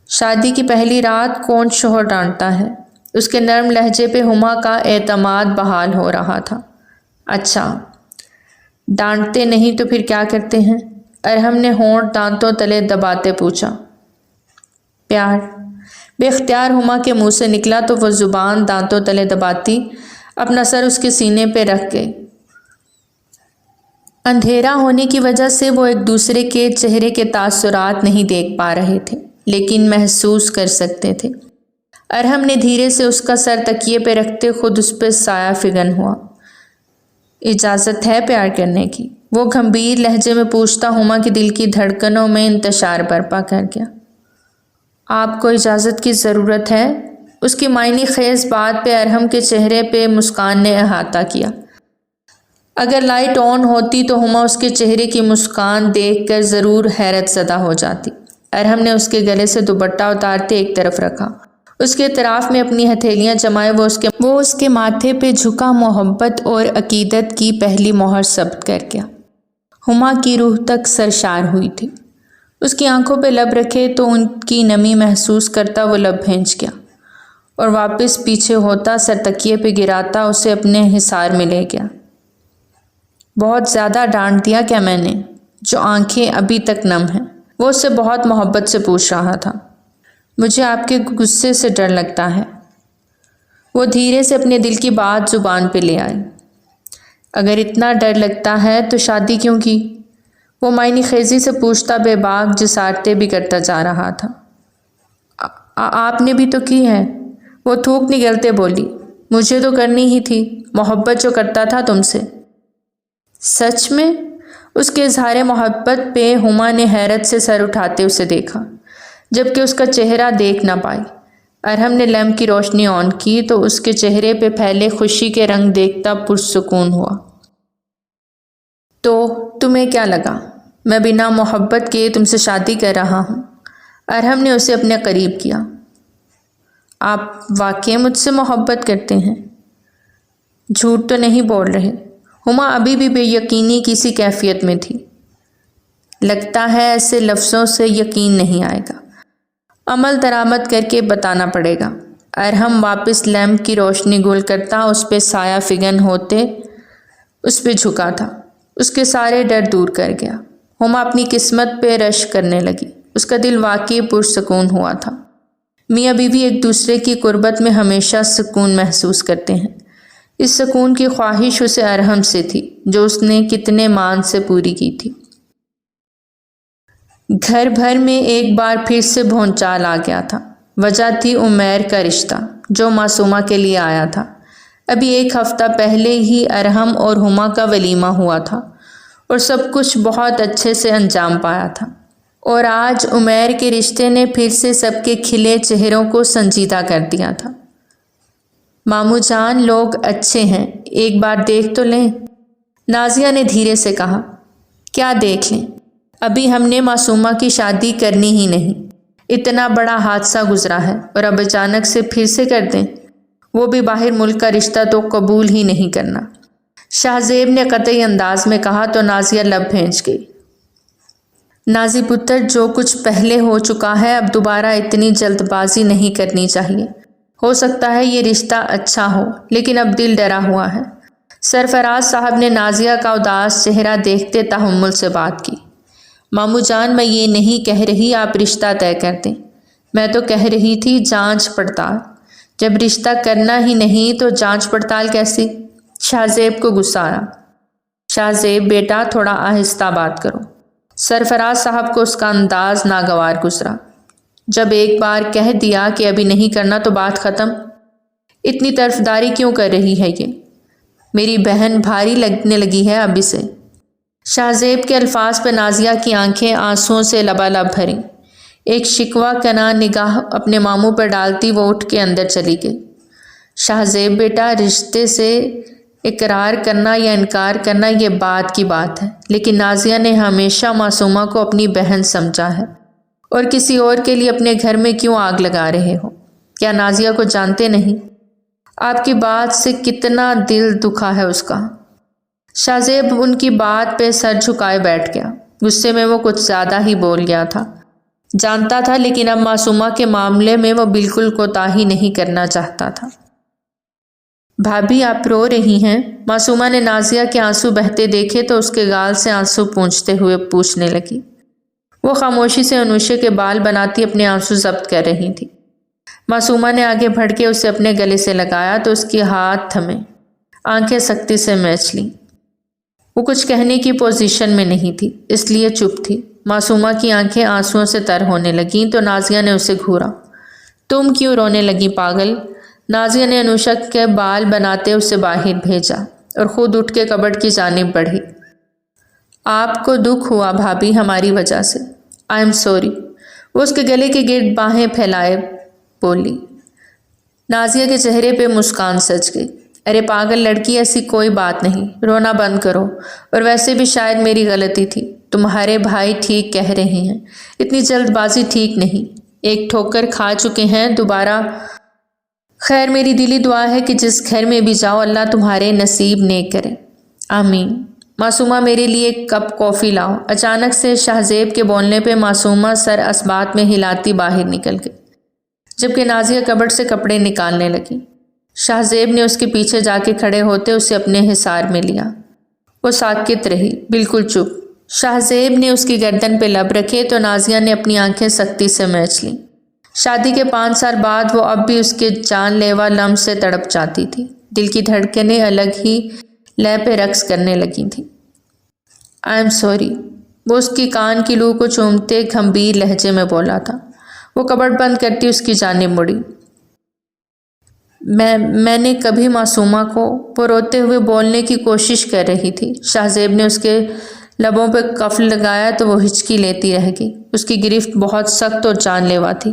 شادی کی پہلی رات کون شوہر ڈانٹتا ہے؟ اس کے نرم لہجے پہ ہما کا اعتماد بحال ہو رہا تھا۔ اچھا، ڈانٹتے نہیں تو پھر کیا کرتے ہیں؟ ارحم نے ہونٹ دانتوں تلے دباتے پوچھا۔ پیار، بے اختیار ہما کے منہ سے نکلا تو وہ زبان دانتوں تلے دباتی اپنا سر اس کے سینے پہ رکھ گئی۔ اندھیرا ہونے کی وجہ سے وہ ایک دوسرے کے چہرے کے تاثرات نہیں دیکھ پا رہے تھے، لیکن محسوس کر سکتے تھے۔ ارحم نے دھیرے سے اس کا سر تکیے پہ رکھتے خود اس پہ سایہ فگن ہوا۔ اجازت ہے پیار کرنے کی؟ وہ گھمبیر لہجے میں پوچھتا ہما کے دل کی دھڑکنوں میں انتشار برپا کر گیا۔ آپ کو اجازت کی ضرورت ہے؟ اس کی معنی خیز بات پہ ارحم کے چہرے پہ مسکان نے احاطہ کیا۔ اگر لائٹ آن ہوتی تو ہما اس کے چہرے کی مسکان دیکھ کر ضرور حیرت زدہ ہو جاتی۔ ارحم نے اس کے گلے سے دوپٹہ اتارتے ایک طرف رکھا، اس کے اطراف میں اپنی ہتھیلیاں جمائے وہ اس کے ماتھے پہ جھکا محبت اور عقیدت کی پہلی مہر ثبت کر گیا۔ ہما کی روح تک سرشار ہوئی تھی۔ اس کی آنکھوں پہ لب رکھے تو ان کی نمی محسوس کرتا وہ لب بھینچ گیا اور واپس پیچھے ہوتا سر تکیے پہ گراتا اسے اپنے حصار میں لے گیا۔ بہت زیادہ ڈانٹ دیا کیا میں نے؟ جو آنکھیں ابھی تک نم ہیں۔ وہ اس سے بہت محبت سے پوچھ رہا تھا۔ مجھے آپ کے غصے سے ڈر لگتا ہے۔ وہ دھیرے سے اپنے دل کی بات زبان پہ لے آئی۔ اگر اتنا ڈر لگتا ہے تو شادی کیوں کی؟ وہ معنی خیزی سے پوچھتا بے باک جسارتیں بھی کرتا جا رہا تھا۔ آپ نے بھی تو کی ہے، وہ تھوک نگلتے بولی۔ مجھے تو کرنی ہی تھی، محبت جو کرتا تھا تم سے۔ سچ میں؟ اس کے اظہار محبت پہ ہما نے حیرت سے سر اٹھاتے اسے دیکھا۔ جبکہ اس کا چہرہ دیکھ نہ پائی۔ ارحم نے لیمپ کی روشنی آن کی تو اس کے چہرے پہ پھیلے خوشی کے رنگ دیکھتا پرسکون ہوا۔ تو تمہیں کیا لگا میں بنا محبت کے تم سے شادی کر رہا ہوں؟ ارحم نے اسے اپنے قریب کیا۔ آپ واقعی مجھ سے محبت کرتے ہیں؟ جھوٹ تو نہیں بول رہے؟ ہما ابھی بھی بے یقینی کسی کیفیت میں تھی۔ لگتا ہے ایسے لفظوں سے یقین نہیں آئے گا، عمل درآمد کر کے بتانا پڑے گا۔ ارحم واپس لیمپ کی روشنی گول کرتا اس پہ سایہ فگن ہوتے اس پہ جھکا تھا۔ اس کے سارے ڈر دور کر گیا۔ ہما اپنی قسمت پہ رشک کرنے لگی۔ اس کا دل واقعی پرسکون ہوا تھا۔ میاں بیوی ایک دوسرے کی قربت میں ہمیشہ سکون محسوس کرتے ہیں۔ اس سکون کی خواہش اسے ارحم سے تھی جو اس نے کتنے مان سے پوری کی تھی۔ گھر بھر میں ایک بار پھر سے بھونچال آ گیا تھا۔ وجہ تھی عمیر کا رشتہ جو معصومہ کے لیے آیا تھا۔ ابھی ایک ہفتہ پہلے ہی ارحم اور ہما کا ولیمہ ہوا تھا اور سب کچھ بہت اچھے سے انجام پایا تھا، اور آج عمیر کے رشتے نے پھر سے سب کے کھلے چہروں کو سنجیدہ کر دیا تھا۔ ماموں جان لوگ اچھے ہیں، ایک بار دیکھ تو لیں، نازیہ نے دھیرے سے کہا۔ کیا دیکھ لیں؟ ابھی ہم نے معصومہ کی شادی کرنی ہی نہیں، اتنا بڑا حادثہ گزرا ہے اور اب اچانک سے پھر سے کر دیں؟ وہ بھی باہر ملک کا رشتہ تو قبول ہی نہیں کرنا، شاہ زیب نے قطعی انداز میں کہا تو نازیہ لب بھینچ گئی۔ نازی پتر، جو کچھ پہلے ہو چکا ہے اب دوبارہ اتنی جلد بازی نہیں کرنی چاہیے۔ ہو سکتا ہے یہ رشتہ اچھا ہو لیکن اب دل ڈرا ہوا ہے۔ سرفراز صاحب نے نازیہ کا اداس چہرہ دیکھتے تحمل سے بات کی۔ ماموں جان، میں یہ نہیں کہہ رہی آپ رشتہ طے کر دیں، میں تو کہہ رہی تھی جانچ پڑتال۔ جب رشتہ کرنا ہی نہیں تو جانچ پڑتال کیسی؟ شاہ زیب کو غصہ آیا۔ شاہ زیب بیٹا تھوڑا آہستہ بات کرو۔ سرفراز صاحب کو اس کا انداز ناگوار گزرا۔ جب ایک بار کہہ دیا کہ ابھی نہیں کرنا تو بات ختم، اتنی طرفداری کیوں کر رہی ہے؟ یہ میری بہن بھاری لگنے لگی ہے ابھی سے۔ شاہ زیب کے الفاظ پہ نازیہ کی آنکھیں آنسوؤں سے لبالب بھریں۔ ایک شکوہ کناں نگاہ اپنے ماموں پر ڈالتی وہ اٹھ کے اندر چلی گئی۔ شاہ زیب بیٹا، رشتے سے اقرار کرنا یا انکار کرنا یہ بات کی بات ہے، لیکن نازیہ نے ہمیشہ معصومہ کو اپنی بہن سمجھا ہے، اور کسی اور کے لیے اپنے گھر میں کیوں آگ لگا رہے ہو؟ کیا نازیہ کو جانتے نہیں؟ آپ کی بات سے کتنا دل دکھا ہے اس کا۔ شاہ زیب ان کی بات پہ سر جھکائے بیٹھ گیا۔ غصے میں وہ کچھ زیادہ ہی بول گیا تھا، جانتا تھا، لیکن اب معصومہ کے معاملے میں وہ بالکل کوتاہی نہیں کرنا چاہتا تھا۔ بھابھی آپ رو رہی ہیں؟ معصومہ نے نازیہ کے آنسو بہتے دیکھے تو اس کے گال سے آنسو پونچھتے ہوئے پوچھنے لگی۔ وہ خاموشی سے انوشے کے بال بناتی اپنے آنسو ضبط کر رہی تھی۔ معصومہ نے آگے بڑھ کے اسے اپنے گلے سے لگایا تو اس کے ہاتھ تھمے، آنکھیں سختی سے میچ لیں۔ وہ کچھ کہنے کی پوزیشن میں نہیں تھی، اس لیے چپ تھی۔ معصومہ کی آنکھیں آنسوؤں سے تر ہونے لگیں تو نازیہ نے اسے گھورا۔ تم کیوں رونے لگی پاگل؟ نازیہ نے انوشا کے بال بناتے اسے باہر بھیجا اور خود اٹھ کے کبڈ کی جانب بڑھی۔ آپ کو دکھ ہوا بھابھی ہماری وجہ سے؟ I am sorry. وہ اس کے گلے کے گرد باہیں پھیلائے بولی۔ نازیہ کے چہرے پہ مسکان سج گئی۔ ارے پاگل لڑکی، ایسی کوئی بات نہیں، رونا بند کرو، اور ویسے بھی شاید میری غلطی تھی، تمہارے بھائی ٹھیک کہہ رہے ہیں، اتنی جلد بازی ٹھیک نہیں، ایک ٹھوکر کھا چکے ہیں، دوبارہ۔ خیر میری دلی دعا ہے کہ جس گھر میں بھی جاؤ اللہ تمہارے نصیب نیک کرے، آمین۔ معصومہ میرے لیے ایک کپ کافی لاؤ۔ اچانک سے شاہ زیب کے بولنے پہ معصومہ سر اسبات میں ہلاتی باہر نکل گئی، جبکہ نازیہ کبڈ سے کپڑے نکالنے لگی۔ شاہ زیب نے اس کے پیچھے جا کے کھڑے ہوتے اسے اپنے حصار میں لیا۔ وہ ساکت رہی، بالکل چپ۔ شاہ زیب نے اس کی گردن پہ لب رکھے تو نازیہ نے اپنی آنکھیں سختی سے میچ لیں۔ شادی کے 5 سال بعد وہ اب بھی اس کے جان لیوا لمس سے تڑپ جاتی تھی۔ دل کی دھڑکنیں الگ ہی لے پہ رقص کرنے لگی تھیں۔ آئی ایم سوری، وہ اس کی کان کی لو کو چومتے گھمبیر لہجے میں بولا تھا۔ وہ کبڈ بند کرتی اس کی جانب مڑی۔ میں نے کبھی معصومہ کو، وہ روتے ہوئے بولنے کی کوشش کر رہی تھی۔ شاہ زیب نے اس کے لبوں پہ قفل لگایا تو وہ ہچکی لیتی رہ گئی۔ اس کی گرفت بہت سخت اور جان لیوا تھی۔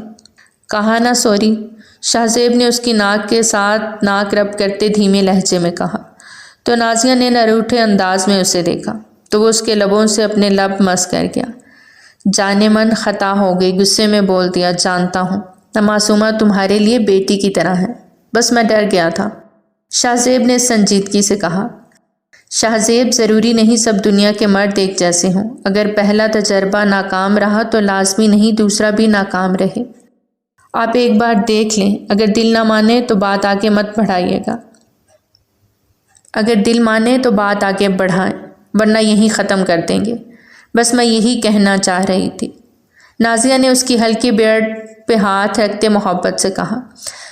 کہا نا سوری، شاہ زیب نے اس کی ناک کے ساتھ ناک رب کرتے دھیمے لہجے میں کہا، تو نازیہ نے نہ روٹھے انداز میں اسے دیکھا تو وہ اس کے لبوں سے اپنے لب مس کر گیا۔ جانے من خطا ہو گئی، غصے میں بول دیا، جانتا ہوں نہ معصومہ تمہارے لیے بیٹی کی طرح ہے، بس میں ڈر گیا تھا۔ شاہ زیب نے سنجیدگی سے کہا، شاہ زیب ضروری نہیں سب دنیا کے مرد ایک جیسے ہوں، اگر پہلا تجربہ ناکام رہا تو لازمی نہیں دوسرا بھی ناکام رہے۔ آپ ایک بار دیکھ لیں، اگر دل نہ مانے تو بات آگے مت بڑھائیے گا، اگر دل مانے تو بات آگے بڑھائیں ورنہ یہیں ختم کر دیں گے، بس میں یہی کہنا چاہ رہی تھی۔ نازیہ نے اس کی ہلکی بیڑ پہ ہاتھ رکھتے محبت سے کہا۔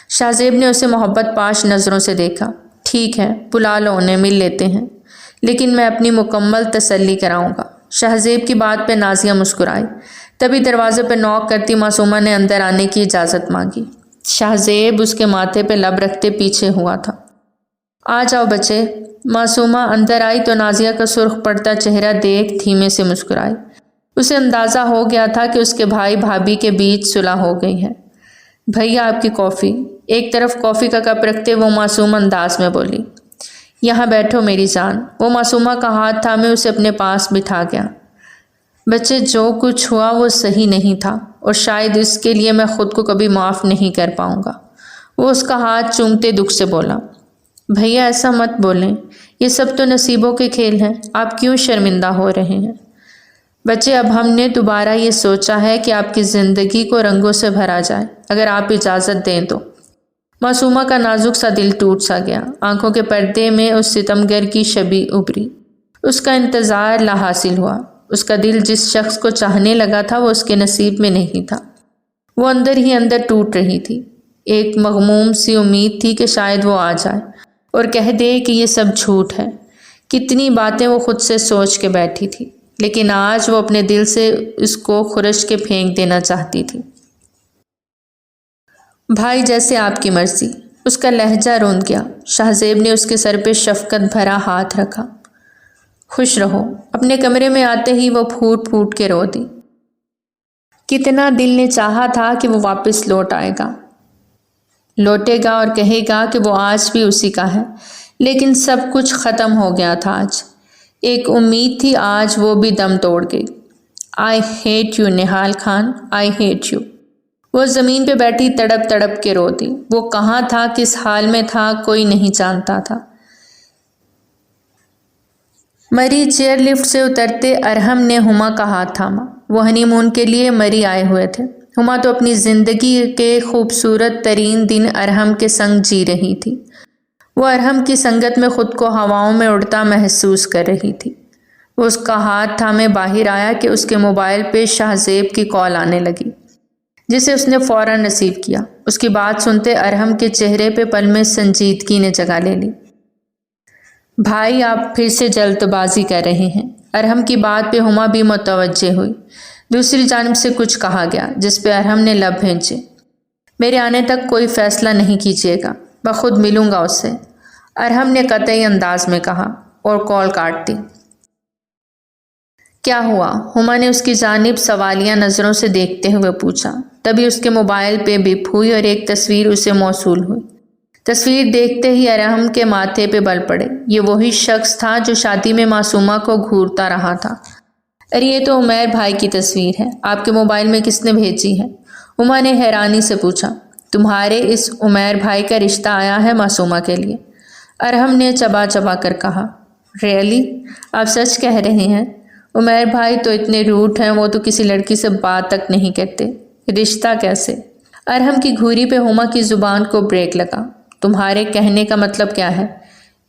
شاہ زیب نے اسے محبت پاش نظروں سے دیکھا۔ ٹھیک ہے، بلا لو انہیں، مل لیتے ہیں، لیکن میں اپنی مکمل تسلی کراؤں گا۔ شاہ زیب کی بات پہ نازیہ مسکرائی۔ تبھی دروازے پہ نوک کرتی معصومہ نے اندر آنے کی اجازت مانگی۔ شاہ زیب اس کے ماتھے پہ لب رکھتے پیچھے ہوا تھا۔ آ جاؤ بچے۔ معصومہ اندر آئی تو نازیہ کا سرخ پڑتا چہرہ دیکھ دھیمے سے مسکرائی۔ اسے اندازہ ہو گیا تھا کہ اس کے بھائی بھابھی کے بیچ صلح ہو گئی ہے۔ بھیا آپ کی کافی۔ ایک طرف کافی کا کپ رکھتے وہ معصوم انداز میں بولی، یہاں بیٹھو میری جان۔ وہ معصومہ کا ہاتھ تھامے اسے اپنے پاس بٹھا گیا۔ بچے جو کچھ ہوا وہ صحیح نہیں تھا اور شاید اس کے لیے میں خود کو کبھی معاف نہیں کر پاؤں گا۔ وہ اس کا ہاتھ چومتے دکھ سے بولا، بھیا ایسا مت بولیں، یہ سب تو نصیبوں کے کھیل ہیں، آپ کیوں شرمندہ ہو رہے ہیں؟ بچے اب ہم نے دوبارہ یہ سوچا ہے کہ آپ کی زندگی کو رنگوں سے بھرا جائے، اگر آپ اجازت دیں تو۔ معصومہ کا نازک سا دل ٹوٹ سا گیا، آنکھوں کے پردے میں اس ستمگر کی شبیہ ابھری۔ اس کا انتظار لا حاصل ہوا۔ اس کا دل جس شخص کو چاہنے لگا تھا وہ اس کے نصیب میں نہیں تھا۔ وہ اندر ہی اندر ٹوٹ رہی تھی۔ ایک مغموم سی امید تھی کہ شاید وہ آ جائے اور کہہ دے کہ یہ سب جھوٹ ہے۔ کتنی باتیں وہ خود سے سوچ کے بیٹھی تھی، لیکن آج وہ اپنے دل سے اس کو خرش کے پھینک دینا چاہتی تھی۔ بھائی جیسے آپ کی مرضی۔ اس کا لہجہ روند گیا۔ شاہ زیب نے اس کے سر پہ شفقت بھرا ہاتھ رکھا۔ خوش رہو۔ اپنے کمرے میں آتے ہی وہ پھوٹ پھوٹ کے رو دی۔ کتنا دل نے چاہا تھا کہ وہ واپس لوٹے گا اور کہے گا کہ وہ آج بھی اسی کا ہے، لیکن سب کچھ ختم ہو گیا تھا آج۔ ایک امید تھی، آج وہ بھی دم توڑ گئی۔ I hate you Nihal Khan, I hate you. وہ زمین پہ بیٹھی تڑپ تڑپ کے رو دی۔ وہ کہاں تھا، کس حال میں تھا، کوئی نہیں جانتا تھا۔ مری چیئر لفٹ سے اترتے ارحم نے ہما کا ہاتھ تھاما۔ وہ ہنی مون کے لیے مری آئے ہوئے تھے۔ ہما تو اپنی زندگی کے خوبصورت ترین دن ارحم کے سنگ جی رہی تھی۔ وہ ارحم کی سنگت میں خود کو ہواؤں میں اڑتا محسوس کر رہی تھی۔ وہ اس کا ہاتھ تھامے باہر آیا کہ اس کے موبائل پہ شاہ زیب کی کال آنے لگی، جسے اس نے فوراً ریسیو کیا۔ اس کی بات سنتے ارحم کے چہرے پہ پل میں سنجیدگی نے جگہ لے لی۔ بھائی آپ پھر سے جلد بازی کر رہے ہیں۔ ارحم کی بات پہ ہما بھی متوجہ ہوئی۔ دوسری جانب سے کچھ کہا گیا جس پہ ارحم نے لب بھینچے۔ میرے آنے تک کوئی فیصلہ نہیں کیجیے گا، میں خود ملوں گا اس سے، ارحم نے قطعی انداز میں کہا اور کال کاٹ دی۔ کیا ہوا؟ ہما نے اس کی جانب سوالیہ نظروں سے دیکھتے ہوئے پوچھا۔ تبھی اس کے موبائل پہ بپ ہوئی اور ایک تصویر اسے موصول ہوئی۔ تصویر دیکھتے ہی ارحم کے ماتھے پہ بل پڑے۔ یہ وہی شخص تھا جو شادی میں معصومہ کو گھورتا رہا تھا۔ ارے یہ تو عمیر بھائی کی تصویر ہے، آپ کے موبائل میں کس نے بھیجی ہے؟ ہما نے حیرانی سے پوچھا۔ تمہارے اس عمیر بھائی کا رشتہ آیا ہے معصومہ کے لیے، ارحم نے چبا چبا کر کہا۔ ریئلی؟ آپ سچ کہہ رہے ہیں؟ عمیر بھائی تو اتنے روٹ ہیں، وہ تو کسی لڑکی سے بات تک نہیں کرتے، رشتہ کیسے؟ ارحم کی گھوری پہ ہما کی زبان کو بریک لگا۔ تمہارے کہنے کا مطلب کیا ہے؟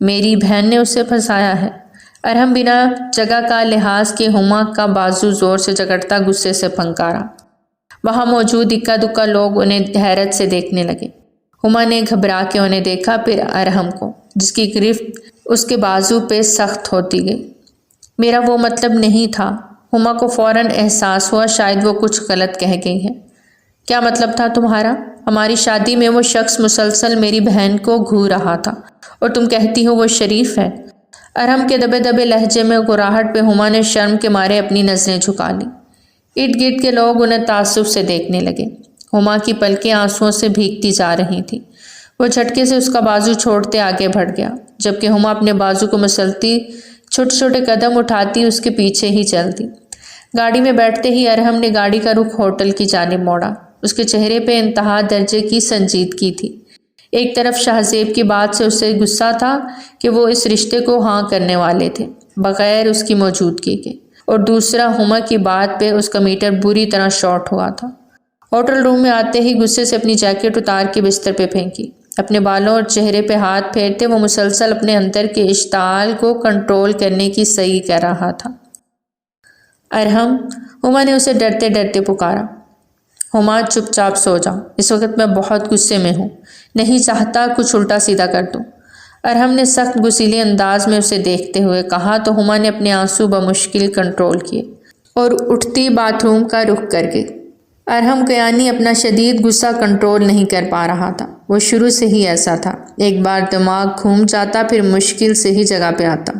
میری بہن نے اسے پھنسایا ہے؟ ارحم بنا جگہ کا لحاظ کے ہما کا بازو زور سے جگڑتا غصے سے پھنکارا۔ وہاں موجود اکا دکا لوگ انہیں حیرت سے دیکھنے لگے۔ ہما نے گھبرا کے انہیں دیکھا، پھر ارحم کو، جس کی گرفت اس کے بازو پہ سخت ہوتی گئی۔ میرا وہ مطلب نہیں تھا۔ ہما کو فوراً احساس ہوا شاید وہ کچھ غلط کہہ گئی ہے۔ کیا مطلب تھا تمہارا؟ ہماری شادی میں وہ شخص مسلسل میری بہن کو گھور رہا تھا اور تم کہتی ہو وہ شریف ہے؟ ارحم کے دبے دبے لہجے میں گراہٹ پہ ہما نے شرم کے مارے اپنی نظریں جھکا لی۔ ارد گرد کے لوگ انہیں تعصب سے دیکھنے لگے۔ ہما کی پلکیں آنسوؤں سے بھیگتی جا رہی تھیں۔ وہ جھٹکے سے اس کا بازو چھوڑتے آگے بڑھ گیا، جبکہ ہما اپنے بازو کو مسلتی چھوٹے چھوٹے قدم اٹھاتی اس کے پیچھے ہی چلتی۔ گاڑی میں بیٹھتے ہی ارحم نے گاڑی کا رخ ہوٹل کی جانب موڑا۔ اس کے چہرے پہ انتہا درجے کی سنجیدگی تھی۔ ایک طرف شاہزیب کی بات سے اسے غصہ تھا کہ وہ اس رشتے کو ہاں کرنے والے تھے بغیر اس کی موجودگی کے، اور دوسرا ہما کی بات پہ اس کا میٹر بری طرح شارٹ ہوا تھا۔ ہوٹل روم میں آتے ہی غصے سے اپنی جیکٹ اتار کے بستر پہ پھینکی۔ اپنے بالوں اور چہرے پہ ہاتھ پھیرتے وہ مسلسل اپنے اندر کے اشتعال کو کنٹرول کرنے کی صحیح کر رہا تھا۔ ارحم، ہما نے اسے ڈرتے ڈرتے پکارا۔ ہما، چپ چاپ سو جا، اس وقت میں بہت غصے میں ہوں، نہیں چاہتا کچھ الٹا سیدھا کر دوں۔ ارحم نے سخت غصیلے انداز میں اسے دیکھتے ہوئے کہا تو ہما نے اپنے آنسو بمشکل کنٹرول کیے اور اٹھتی باتھ روم کا رخ کر گئی۔ ارحم کو یعنی اپنا شدید غصہ کنٹرول نہیں کر پا رہا تھا۔ وہ شروع سے ہی ایسا تھا، ایک بار دماغ گھوم جاتا پھر مشکل سے ہی جگہ پہ آتا۔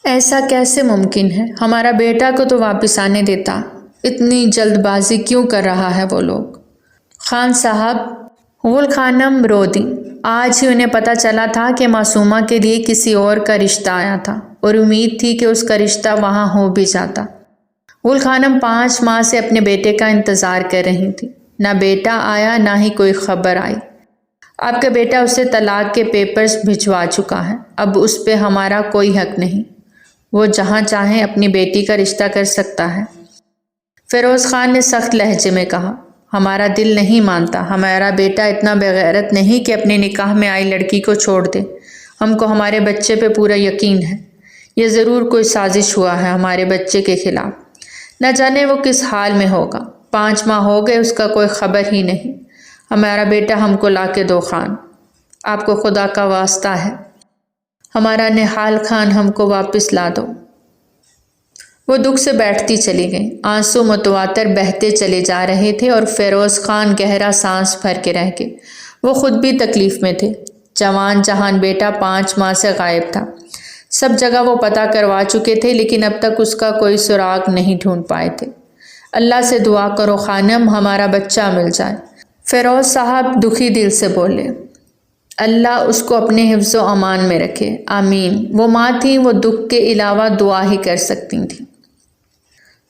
ایسا کیسے ممکن ہے؟ ہمارا بیٹا کو تو واپس آنے دیتا، اتنی جلد بازی کیوں کر رہا ہے وہ لوگ؟ خان صاحب، غل خانم رو دی۔ آج ہی انہیں پتہ چلا تھا کہ معصومہ کے لیے کسی اور کا رشتہ آیا تھا، اور امید تھی کہ اس کا رشتہ وہاں ہو بھی جاتا۔ غل خانم 5 ماہ سے اپنے بیٹے کا انتظار کر رہی تھی، نہ بیٹا آیا نہ ہی کوئی خبر آئی۔ آپ کا بیٹا اسے طلاق کے پیپرز بھجوا چکا ہے، اب اس پہ ہمارا کوئی حق نہیں، وہ جہاں چاہیں اپنی بیٹی کا رشتہ کر سکتا ہے۔ فیروز خان نے سخت لہجے میں کہا، ہمارا دل نہیں مانتا، ہمارا بیٹا اتنا بغیرت نہیں کہ اپنے نکاح میں آئی لڑکی کو چھوڑ دے۔ ہم کو ہمارے بچے پہ پورا یقین ہے، یہ ضرور کوئی سازش ہوا ہے ہمارے بچے کے خلاف، نہ جانے وہ کس حال میں ہوگا۔ 5 ماہ ہو گئے، اس کا کوئی خبر ہی نہیں۔ ہمارا بیٹا ہم کو لا کے دو خان، آپ کو خدا کا واسطہ ہے، ہمارا نہال خان ہم کو واپس لا دو۔ وہ دکھ سے بیٹھتی چلی گئی، آنسو متواتر بہتے چلے جا رہے تھے اور فیروز خان گہرا سانس بھر کے رہ گئے۔ وہ خود بھی تکلیف میں تھے۔ جوان جہان بیٹا 5 ماہ سے غائب تھا، سب جگہ وہ پتہ کروا چکے تھے، لیکن اب تک اس کا کوئی سراغ نہیں ڈھونڈ پائے تھے۔ اللہ سے دعا کرو خانم، ہمارا بچہ مل جائے، فیروز صاحب دکھی دل سے بولے۔ اللہ اس کو اپنے حفظ و امان میں رکھے، آمین۔ وہ ماں تھیں، وہ دکھ کے علاوہ دعا ہی کر سکتی تھیں۔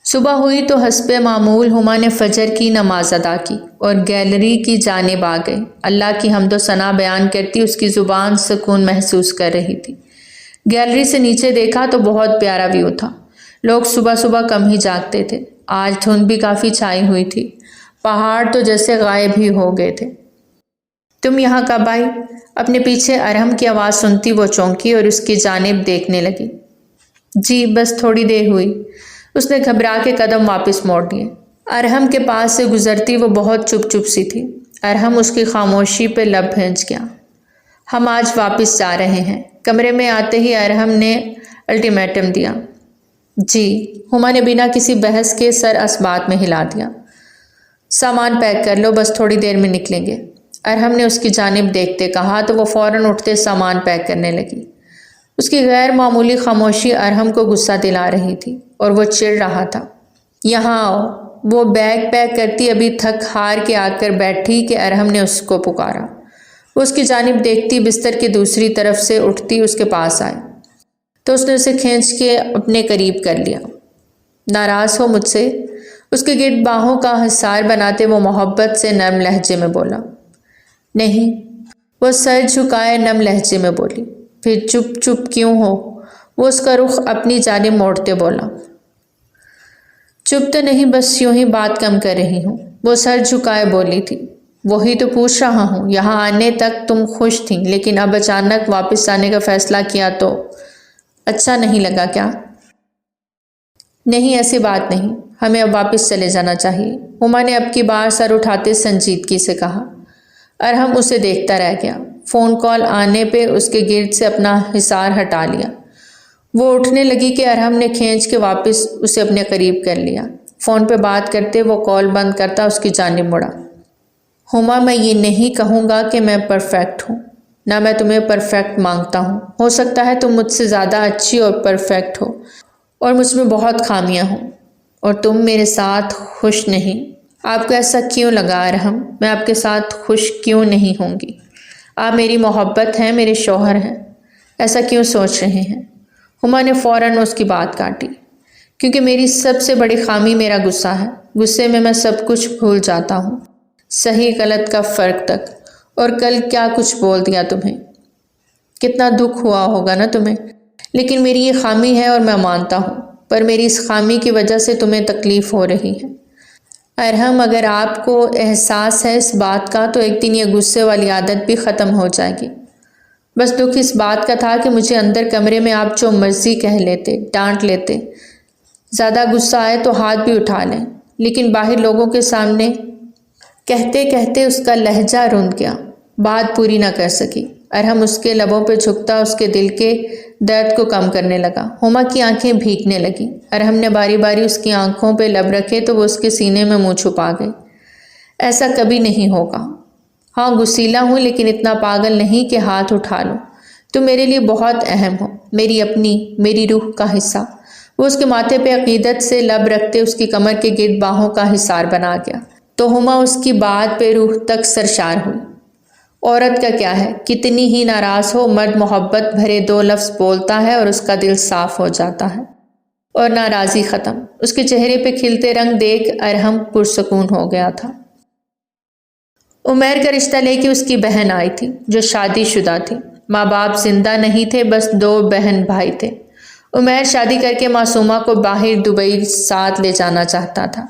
صبح ہوئی تو حسب معمول ہما نے فجر کی نماز ادا کی اور گیلری کی جانب آ گئی۔ اللہ کی حمد و ثنا بیان کرتی اس کی زبان سکون محسوس کر رہی تھی۔ گیلری سے نیچے دیکھا تو بہت پیارا ویو تھا۔ لوگ صبح صبح کم ہی جاگتے تھے، آج دھند بھی کافی چھائی ہوئی تھی، پہاڑ تو جیسے غائب ہی ہو گئے تھے۔ تم یہاں کب آئی؟ اپنے پیچھے ارحم کی آواز سنتی وہ چونکی اور اس کی جانب دیکھنے لگی۔ جی بس تھوڑی دیر ہوئی، اس نے گھبرا کے قدم واپس موڑ لیے۔ ارحم کے پاس سے گزرتی وہ بہت چپ چپ سی تھی۔ ارحم اس کی خاموشی پہ لب بھنج گیا۔ ہم آج واپس جا رہے ہیں۔ کمرے میں آتے ہی ارحم نے الٹیمیٹم دیا۔ جی، ہما نے بنا کسی بحث کے سر اسبات میں ہلا دیا۔ سامان پیک کر لو، بس تھوڑی دیر میں نکلیں گے، ارحم نے اس کی جانب دیکھتے کہا تو وہ فوراً اٹھتے سامان پیک کرنے لگی۔ اس کی غیر معمولی خاموشی ارحم کو غصہ دلا رہی تھی اور وہ چڑ رہا تھا۔ یہاں آؤ، وہ بیگ پیک کرتی ابھی تھک ہار کے آ کر بیٹھی کہ ارحم نے اس کو پکارا۔ وہ اس کی جانب دیکھتی بستر کی دوسری طرف سے اٹھتی اس کے پاس آئی تو اس نے اسے کھینچ کے اپنے قریب کر لیا۔ ناراض ہو مجھ سے؟ اس کے گرد باہوں کا حصار بناتے وہ محبت سے نرم لہجے میں بولا۔ نہیں، وہ سر جھکائے نرم لہجے میں بولی۔ پھر چپ چپ کیوں ہو؟ وہ اس کا رخ اپنی جانب موڑتے بولا۔ چپ تو نہیں، بس یوں ہی بات کم کر رہی ہوں، وہ سر جھکائے بولی تھی۔ وہی تو پوچھ رہا ہوں، یہاں آنے تک تم خوش تھیں، لیکن اب اچانک واپس آنے کا فیصلہ کیا تو اچھا نہیں لگا کیا؟ نہیں، ایسی بات نہیں، ہمیں اب واپس چلے جانا چاہیے، ہما نے اب کی بار سر اٹھاتے سنجیدگی سے کہا۔ ارحم اسے دیکھتا رہ گیا۔ فون کال آنے پہ اس کے گرد سے اپنا حصار ہٹا لیا۔ وہ اٹھنے لگی کہ ارحم نے کھینچ کے واپس اسے اپنے قریب کر لیا۔ فون پہ بات کرتے وہ کال بند کرتا اس کی جانب مڑا۔ ہما، میں یہ نہیں کہوں گا کہ میں پرفیکٹ ہوں، نہ میں تمہیں پرفیکٹ مانگتا ہوں. ہو سکتا ہے تم مجھ سے زیادہ اچھی اور پرفیکٹ ہو اور مجھ میں بہت خامیاں ہوں اور تم میرے ساتھ خوش نہیں. آپ کو ایسا کیوں لگا ارحم؟ میں آپ کے ساتھ خوش کیوں نہیں ہوں گی؟ آپ میری محبت ہیں، میرے شوہر ہیں. ایسا کیوں سوچ رہے ہیں؟ ہما نے فوراً اس کی بات کاٹی. کیونکہ میری سب سے بڑی خامی میرا غصہ ہے. غصے میں سب کچھ بھول جاتا ہوں، صحیح غلط کا فرق تک. اور کل کیا کچھ بول دیا تمہیں، کتنا دکھ ہوا ہوگا نا تمہیں. لیکن میری یہ خامی ہے اور میں مانتا ہوں، پر میری اس خامی کی وجہ سے تمہیں تکلیف ہو رہی ہے. ارحم اگر آپ کو احساس ہے اس بات کا تو ایک دن یہ غصے والی عادت بھی ختم ہو جائے گی. بس دکھ اس بات کا تھا کہ مجھے اندر کمرے میں آپ جو مرضی کہہ لیتے، ڈانٹ لیتے، زیادہ غصہ آئے تو ہاتھ بھی اٹھا لیں، لیکن باہر لوگوں کے سامنے کہتے کہتے اس کا لہجہ رند گیا، بات پوری نہ کر سکی. ارحم اس کے لبوں پہ جھکتا اس کے دل کے درد کو کم کرنے لگا. ہما کی آنکھیں بھیگنے لگیں. ارحم نے باری باری اس کی آنکھوں پہ لب رکھے تو وہ اس کے سینے میں منہ چھپا گئی. ایسا کبھی نہیں ہوگا. ہاں غصیلا ہوں لیکن اتنا پاگل نہیں کہ ہاتھ اٹھا لوں. تم میرے لیے بہت اہم ہو، میری اپنی، میری روح کا حصہ. وہ اس کے ماتھے پہ عقیدت سے لب رکھتے اس کی کمر کے گرد باہوں کا حصار بنا گیا. تو ہما اس کی بات پہ روح تک سرشار ہوئی. عورت کا کیا ہے، کتنی ہی ناراض ہو، مرد محبت بھرے 2 لفظ بولتا ہے اور اس کا دل صاف ہو جاتا ہے اور ناراضی ختم. اس کے چہرے پہ کھلتے رنگ دیکھ ارحم پرسکون ہو گیا تھا. عمیر کا رشتہ لے کے اس کی بہن آئی تھی جو شادی شدہ تھی. ماں باپ زندہ نہیں تھے، بس 2 بہن بھائی تھے. عمیر شادی کر کے معصومہ کو باہر دبئی ساتھ لے جانا چاہتا تھا،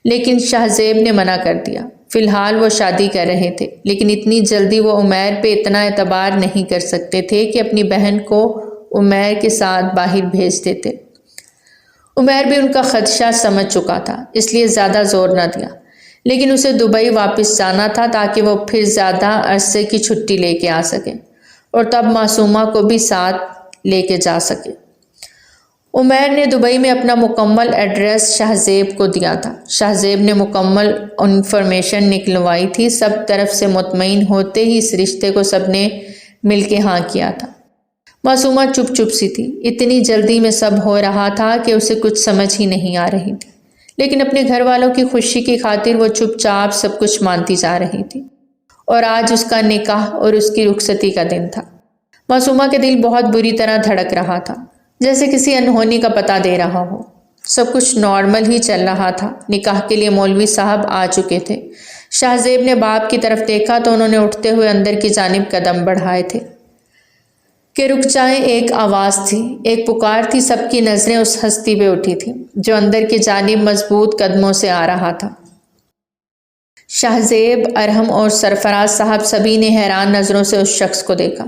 لیکن شہزیب نے منع کر دیا. فی الحال وہ شادی کر رہے تھے، لیکن اتنی جلدی وہ عمیر پہ اتنا اعتبار نہیں کر سکتے تھے کہ اپنی بہن کو عمیر کے ساتھ باہر بھیج دیتے. عمیر بھی ان کا خدشہ سمجھ چکا تھا، اس لیے زیادہ زور نہ دیا. لیکن اسے دبئی واپس جانا تھا تاکہ وہ پھر زیادہ عرصے کی چھٹی لے کے آ سکے اور تب معصومہ کو بھی ساتھ لے کے جا سکے. عمیر نے دبئی میں اپنا مکمل ایڈریس شہزیب کو دیا تھا. شہزیب نے مکمل انفارمیشن نکلوائی تھی. سب طرف سے مطمئن ہوتے ہی اس رشتے کو سب نے مل کے ہاں کیا تھا. معصومہ چپ چپ سی تھی. اتنی جلدی میں سب ہو رہا تھا کہ اسے کچھ سمجھ ہی نہیں آ رہی تھی، لیکن اپنے گھر والوں کی خوشی کی خاطر وہ چپ چاپ سب کچھ مانتی جا رہی تھی. اور آج اس کا نکاح اور اس کی رخصتی کا دن تھا. معصومہ کے دل بہت بری طرح دھڑک رہا تھا، جیسے کسی انہونی کا پتہ دے رہا ہو. سب کچھ نارمل ہی چل رہا تھا. نکاح کے لیے مولوی صاحب آ چکے تھے. شہزیب نے باپ کی طرف دیکھا تو انہوں نے اٹھتے ہوئے اندر کی جانب قدم بڑھائے تھے کہ رک جائیں. ایک آواز تھی، ایک پکار تھی. سب کی نظریں اس ہستی پہ اٹھی تھی جو اندر کی جانب مضبوط قدموں سے آ رہا تھا. شہزیب، ارحم اور سرفراز صاحب سبھی نے حیران نظروں سے اس شخص کو دیکھا.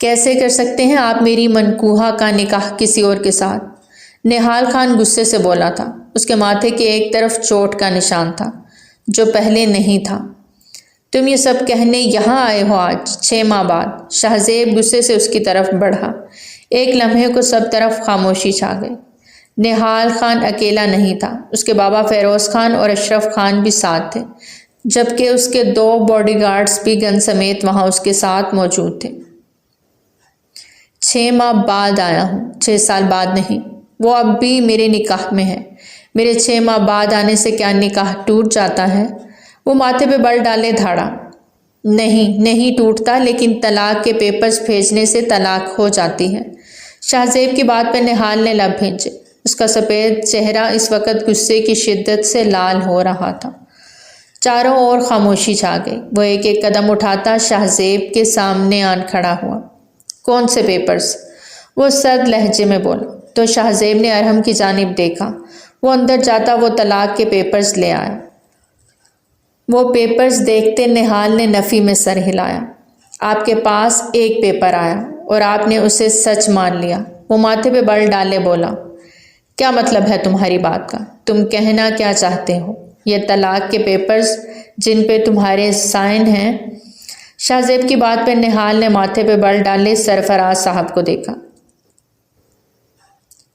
کیسے کر سکتے ہیں آپ میری منکوحہ کا نکاح کسی اور کے ساتھ؟ نہال خان غصے سے بولا تھا. اس کے ماتھے کے ایک طرف چوٹ کا نشان تھا جو پہلے نہیں تھا. تم یہ سب کہنے یہاں آئے ہو آج 6 ماہ بعد؟ شہزیب غصے سے اس کی طرف بڑھا. ایک لمحے کو سب طرف خاموشی چھا گئی. نہال خان اکیلا نہیں تھا، اس کے بابا فیروز خان اور اشرف خان بھی ساتھ تھے، جبکہ اس کے 2 باڈی گارڈز بھی گن سمیت وہاں اس کے ساتھ موجود تھے. 6 ماہ بعد آیا ہوں، 6 سال بعد نہیں. وہ اب بھی میرے نکاح میں ہے. میرے 6 ماہ بعد آنے سے کیا نکاح ٹوٹ جاتا ہے؟ وہ ماتھے پہ بل ڈالے دھاڑا. نہیں ٹوٹتا، لیکن طلاق کے پیپرز بھیجنے سے طلاق ہو جاتی ہے. شہزیب کی بات پہ نہال نے لب بھینچے. اس کا سفید چہرہ اس وقت غصے کی شدت سے لال ہو رہا تھا. چاروں اور خاموشی چھا گئی. وہ ایک ایک قدم اٹھاتا شہزیب کے سامنے آن کھڑا ہوا. کون سے پیپرز؟ وہ سرد لہجے میں بولا. تو شہزیب نے ارحم کی جانب دیکھا. وہ اندر جاتا وہ طلاق کے پیپرز لے آیا. وہ پیپرز دیکھتے نہال نے نفی میں سر ہلایا. آپ کے پاس ایک پیپر آیا اور آپ نے اسے سچ مان لیا. وہ ماتھے پہ بل ڈالے بولا. کیا مطلب ہے تمہاری بات کا؟ تم کہنا کیا چاہتے ہو؟ یہ طلاق کے پیپرز جن پہ تمہارے سائن ہیں؟ شہزیب کی بات پہ نہال نے ماتھے پہ بل ڈالے سرفراز صاحب کو دیکھا.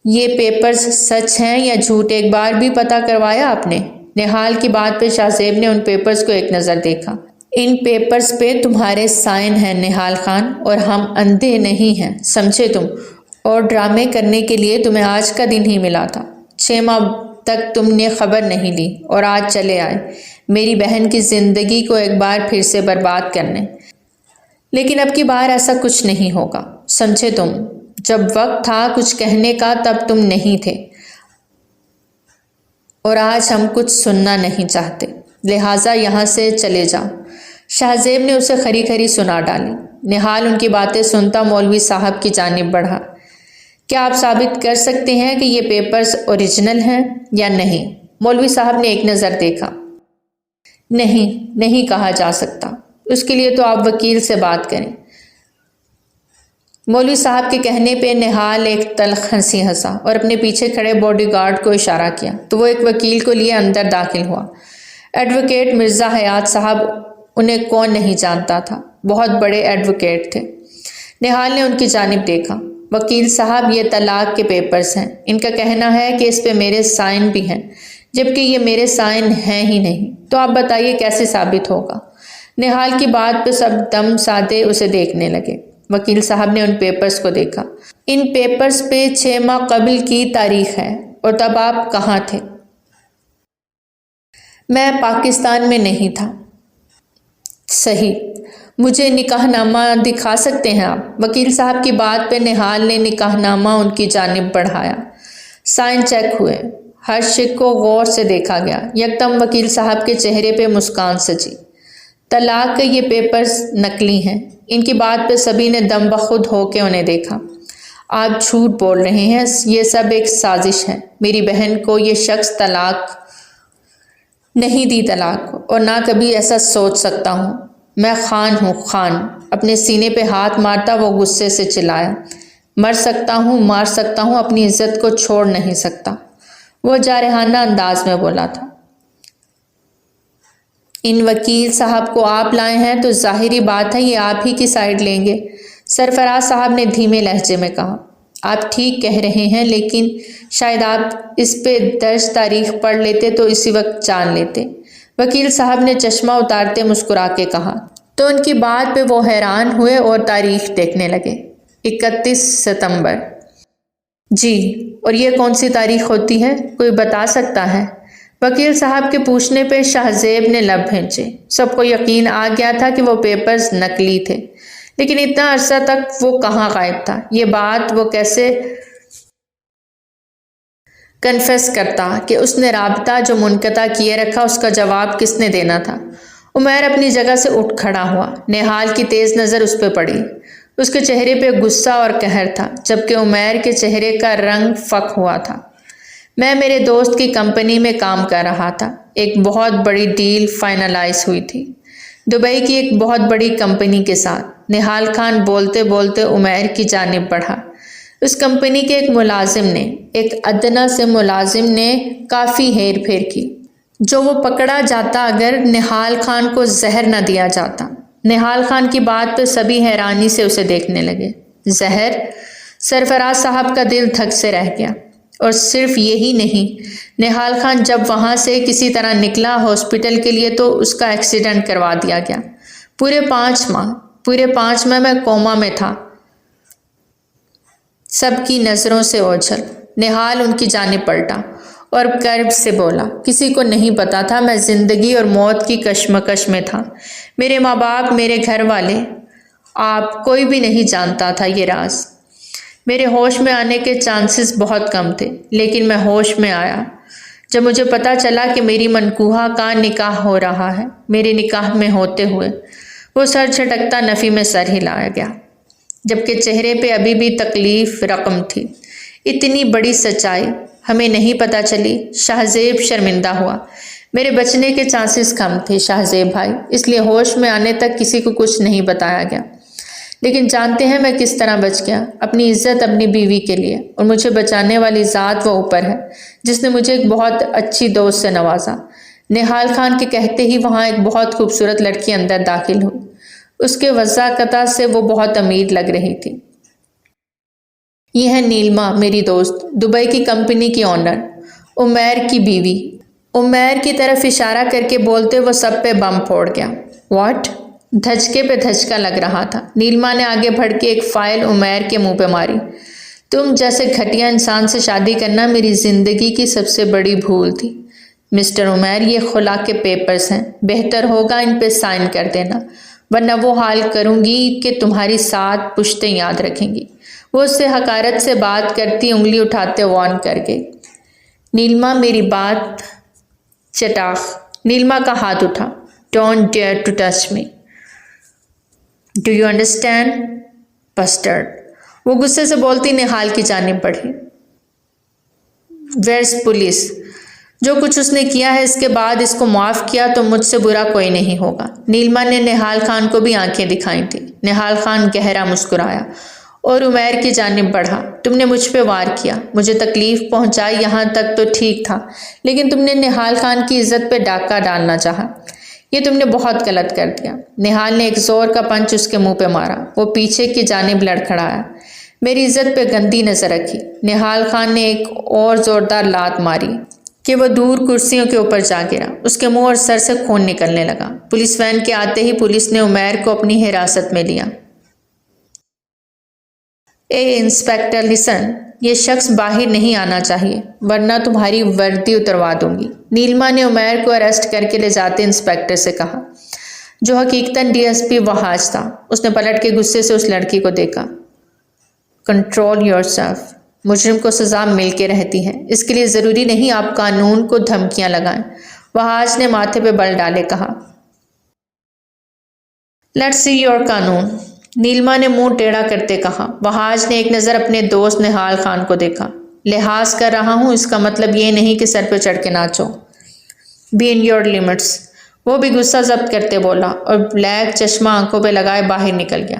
یہ پیپرز سچ ہیں یا جھوٹ؟ ایک بار بھی پتہ کروایا آپ نے؟ نہال کی بات پہ شہزیب نے ان پیپرز کو ایک نظر دیکھا. ان پیپرز پہ تمہارے سائن ہیں نہال خان، اور ہم اندھے نہیں ہیں، سمجھے تم؟ اور ڈرامے کرنے کے لیے تمہیں آج کا دن ہی ملا تھا، 6 ماہ تک تم نے خبر نہیں لی، اور آج چلے آئے میری بہن کی زندگی کو ایک بار پھر سے برباد کرنے۔ لیکن اب کی بار ایسا کچھ نہیں ہوگا، سمجھے تم؟ جب وقت تھا کچھ کہنے کا تب تم نہیں تھے، اور آج ہم کچھ سننا نہیں چاہتے، لہٰذا یہاں سے چلے جاؤ۔ شاہ زیب نے اسے کھری کھری سنا ڈالی۔ نہال ان کی باتیں سنتا مولوی صاحب کی جانب بڑھا۔ کیا آپ ثابت کر سکتے ہیں کہ یہ پیپرز اوریجنل ہیں یا نہیں؟ مولوی صاحب نے ایک نظر دیکھا۔ نہیں کہا جا سکتا، اس کے لیے تو آپ وکیل سے بات کریں۔ مولوی صاحب کے کہنے پہ نہال ایک تلخ ہنسی ہنسا اور اپنے پیچھے کھڑے باڈی گارڈ کو اشارہ کیا تو وہ ایک وکیل کو لیے اندر داخل ہوا۔ ایڈوکیٹ مرزا حیات صاحب، انہیں کون نہیں جانتا تھا، بہت بڑے ایڈوکیٹ تھے۔ نہال نے ان کی جانب دیکھا۔ وکیل صاحب، یہ طلاق کے پیپرز ہیں، ان کا کہنا ہے کہ اس پہ میرے سائن بھی ہیں، جبکہ یہ میرے سائن ہیں ہی نہیں، تو آپ بتائیے کیسے ثابت ہوگا؟ نہال کی بات پہ سب دم سادے اسے دیکھنے لگے۔ وکیل صاحب نے ان پیپرز کو دیکھا۔ ان پیپرز پہ 6 ماہ قبل کی تاریخ ہے، اور تب آپ کہاں تھے؟ میں پاکستان میں نہیں تھا۔ صحیح، مجھے نکاح نامہ دکھا سکتے ہیں آپ؟ وکیل صاحب کی بات پہ نہال نے نکاح نامہ ان کی جانب بڑھایا۔ سائن چیک ہوئے، ہر شک کو غور سے دیکھا گیا۔ یکدم وکیل صاحب کے چہرے پہ مسکان سجی۔ طلاق کے یہ پیپرز نقلی ہیں۔ ان کی بات پہ سبھی نے دم بخود ہو کے انہیں دیکھا۔ آپ جھوٹ بول رہے ہیں، یہ سب ایک سازش ہے۔ میری بہن کو یہ شخص طلاق نہیں دی طلاق، اور نہ کبھی ایسا سوچ سکتا ہوں۔ میں خان ہوں، خان۔ اپنے سینے پہ ہاتھ مارتا وہ غصے سے چلایا۔ مر سکتا ہوں، مار سکتا ہوں، اپنی عزت کو چھوڑ نہیں سکتا، وہ جارحانہ انداز میں بولا تھا۔ ان وکیل صاحب کو آپ لائے ہیں تو ظاہری بات ہے یہ آپ ہی کی سائیڈ لیں گے، سرفراز صاحب نے دھیمے لہجے میں کہا۔ آپ ٹھیک کہہ رہے ہیں، لیکن شاید آپ اس پہ درج تاریخ پڑھ لیتے تو اسی وقت جان لیتے، وکیل صاحب نے چشمہ اتارتے مسکرا کے کہا۔ تو ان کی بات پہ وہ حیران ہوئے اور تاریخ دیکھنے لگے۔ 31 ستمبر۔ جی، اور یہ کون سی تاریخ ہوتی ہے، کوئی بتا سکتا ہے؟ وکیل صاحب کے پوچھنے پہ شاہ زیب نے لب بھینچے۔ سب کو یقین آ گیا تھا کہ وہ پیپرز نقلی تھے، لیکن اتنا عرصہ تک وہ کہاں غائب تھا؟ یہ بات وہ کیسے کنفیس کرتا کہ اس نے رابطہ جو منقطع کیے رکھا، اس کا جواب کس نے دینا تھا؟ عمیر اپنی جگہ سے اٹھ کھڑا ہوا۔ نہال کی تیز نظر اس پہ پڑی۔ اس کے چہرے پہ غصہ اور قہر تھا، جبکہ عمیر کے چہرے کا رنگ فک ہوا تھا۔ میں میرے دوست کی کمپنی میں کام کر رہا تھا، ایک بہت بڑی ڈیل فائنلائز ہوئی تھی دبئی کی ایک بہت بڑی کمپنی کے ساتھ۔ نہال خان بولتے بولتے عمیر کی جانب بڑھا۔ اس کمپنی کے ایک ملازم نے، ایک ادنیٰ سے ملازم نے کافی ہیر پھیر کی، جو وہ پکڑا جاتا اگر نہال خان کو زہر نہ دیا جاتا۔ نہال خان کی بات پہ سبھی حیرانی سے اسے دیکھنے لگے۔ زہر؟ سرفراز صاحب کا دل دھک سے رہ گیا۔ اور صرف یہی نہیں، نہال خان جب وہاں سے کسی طرح نکلا ہاسپٹل کے لیے تو اس کا ایکسیڈنٹ کروا دیا گیا۔ پورے 5 ماہ میں کوما میں تھا۔ سب کی نظروں سے اوجھل۔ نہال ان کی جانب پلٹا اور کرب سے بولا، کسی کو نہیں پتا تھا، میں زندگی اور موت کی کشمکش میں تھا۔ میرے ماں باپ، میرے گھر والے، آپ، کوئی بھی نہیں جانتا تھا یہ راز۔ میرے ہوش میں آنے کے چانسز بہت کم تھے، لیکن میں ہوش میں آیا جب مجھے پتا چلا کہ میری منکوحہ کا نکاح ہو رہا ہے۔ میرے نکاح میں ہوتے ہوئے وہ سر جھٹکتا نفی میں سر ہلایا گیا، جبکہ چہرے پہ ابھی بھی تکلیف رقم تھی۔ اتنی بڑی سچائی ہمیں نہیں پتا چلی۔ شاہ زیب شرمندہ ہوا۔ میرے بچنے کے چانسز کم تھے شاہ زیب بھائی، اس لیے ہوش میں آنے تک کسی کو کچھ نہیں بتایا گیا۔ لیکن جانتے ہیں میں کس طرح بچ گیا؟ اپنی عزت، اپنی بیوی کے لیے، اور مجھے بچانے والی ذات وہ اوپر ہے جس نے مجھے ایک بہت اچھی دوست سے نوازا۔ نہال خان کے کہتے ہی وہاں ایک بہت خوبصورت لڑکی اندر داخل ہوئی۔ اس کے وضاحت سے وہ بہت امیر لگ رہی تھی۔ یہ ہے نیلما، میری دوست، دبئی کی کمپنی کی اونر، عمیر کی بیوی۔ عمیر کی طرف اشارہ کر کے بولتے وہ سب پہ بم پھوڑ گیا۔ واٹ؟ دھچکے پہ دھچکا لگ رہا تھا۔ نیلما نے آگے بڑھ کے ایک فائل عمیر کے منہ پہ ماری۔ تم جیسے گھٹیا انسان سے شادی کرنا میری زندگی کی سب سے بڑی بھول تھی۔ مسٹر عمیر، یہ خلا کے پیپرز ہیں، بہتر ہوگا ان پہ سائن کر دینا، ورنہ وہ حال کروں گی کہ تمہاری 7 پشتیں یاد رکھیں گی۔ وہ اس سے حقارت سے بات کرتی انگلی اٹھاتے وارن کر گئی۔ نیلما میری بات چٹاخ۔ نیلما کا ہاتھ اٹھا۔ Don't dare to touch me, do you understand bastard. وہ غصے سے بولتی نہال کی جانب بڑھی۔ Where's police? جو کچھ اس نے کیا ہے اس کے بعد اس کو معاف کیا تو مجھ سے برا کوئی نہیں ہوگا۔ نیلما نے نہال خان کو بھی آنکھیں دکھائی تھیں۔ نہال خان گہرا مسکرایا اور عمیر کی جانب بڑھا۔ تم نے مجھ پہ وار کیا، مجھے تکلیف پہنچائی، یہاں تک تو ٹھیک تھا، لیکن تم نے نہال خان کی عزت پہ ڈاکہ ڈالنا چاہا، یہ تم نے بہت غلط کر دیا۔ نہال نے ایک زور کا پنچ اس کے منہ پہ مارا۔ وہ پیچھے کی جانب لڑکھڑایا۔ میری عزت پہ گندی نظر رکھی۔ نہال خان نے ایک اور زوردار لات ماری کہ وہ دور کرسیوں کے اوپر جا گرا۔ اس کے منہ اور سر سے خون نکلنے لگا۔ پولیس وین کے آتے ہی پولیس نے عمیر کو اپنی حراست میں لیا۔ اے انسپیکٹر لسن، یہ شخص باہر نہیں آنا چاہیے ورنہ تمہاری وردی اتروا دوں گی۔ نیلما نے عمیر کو اریسٹ کر کے لے جاتے انسپیکٹر سے کہا، جو حقیقتاً ڈی ایس پی وحاج تھا۔ اس نے پلٹ کے غصے سے اس لڑکی کو دیکھا۔ کنٹرول یور سیلف، مجرم کو سزا مل کے رہتی ہے، اس کے لیے ضروری نہیں آپ قانون کو دھمکیاں لگائیں۔ وحاج نے ماتھے پہ بل ڈالے کہا، لیٹس سی یور قانون۔ نیلما نے منہ ٹیڑھا کرتے کہا۔ وحاج نے ایک نظر اپنے دوست نہال خان کو دیکھا۔ لحاظ کر رہا ہوں، اس کا مطلب یہ نہیں کہ سر پہ چڑھ کے ناچو۔ Be in your limits. وہ بھی غصہ ضبط کرتے بولا اور بلیک چشمہ آنکھوں پہ لگائے باہر نکل گیا۔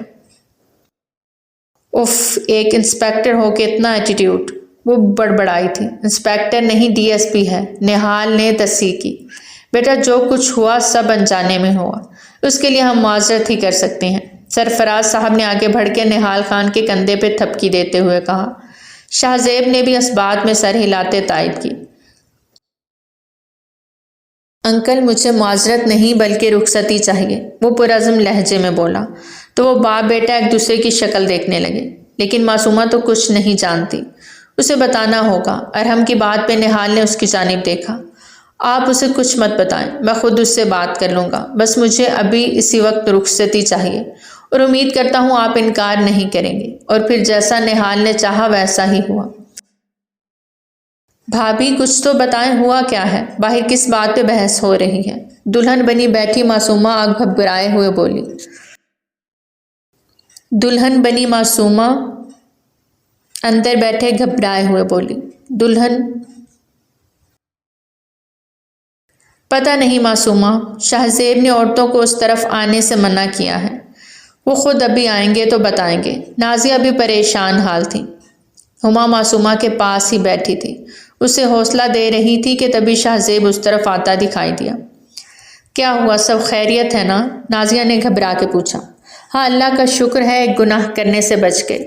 اف، ایک انسپیکٹر ہو کے اتنا ایٹیٹیوڈ۔ وہ بڑبڑائی تھی۔ انسپیکٹر نہیں، ڈی ایس پی ہے، نہال نے تصحیح کی۔ بیٹا جو کچھ ہوا سب انجانے میں ہوا، اس کے لیے ہم معذرت ہی کر سکتے ہیں۔ سرفراز صاحب نے آگے بڑھ کے نہال خان کے کندھے پہ تھپکی دیتے ہوئے کہا۔ شاہ زیب نے بھی اس بات میں سر ہلاتے تائید کی۔ انکل، مجھے معذرت نہیں بلکہ رخصتی چاہیے، وہ پرعزم لہجے میں بولا۔ تو وہ باپ بیٹا ایک دوسرے کی شکل دیکھنے لگے۔ لیکن معصومہ تو کچھ نہیں جانتی، اسے بتانا ہوگا۔ ارحم کی بات پہ نہال نے اس کی جانب دیکھا۔ آپ اسے کچھ مت بتائیں، میں خود اس سے بات کر لوں گا، بس مجھے ابھی اسی وقت رخصتی چاہیے اور امید کرتا ہوں آپ انکار نہیں کریں گے۔ اور پھر جیسا نہال نے چاہا ویسا ہی ہوا۔ بھابھی کچھ تو بتائیں، ہوا کیا ہے؟ باہر کس بات پہ بحث ہو رہی ہے؟ دلہن بنی بیٹھی معصومہ آگ بھبھرائے ہوئے بولی۔ دلہن بنی معصومہ اندر بیٹھے گھبرائے ہوئے بولی۔ دلہن؟ پتہ نہیں معصومہ، شاہ زیب نے عورتوں کو اس طرف آنے سے منع کیا ہے، وہ خود ابھی آئیں گے تو بتائیں گے۔ نازیہ بھی پریشان حال تھی۔ ہما معصومہ کے پاس ہی بیٹھی تھی، اسے حوصلہ دے رہی تھی کہ تبھی شاہ زیب اس طرف آتا دکھائی دیا۔ کیا ہوا، سب خیریت ہے نا؟ نازیہ نے گھبرا کے پوچھا۔ ہاں اللہ کا شکر ہے، ایک گناہ کرنے سے بچ گئے۔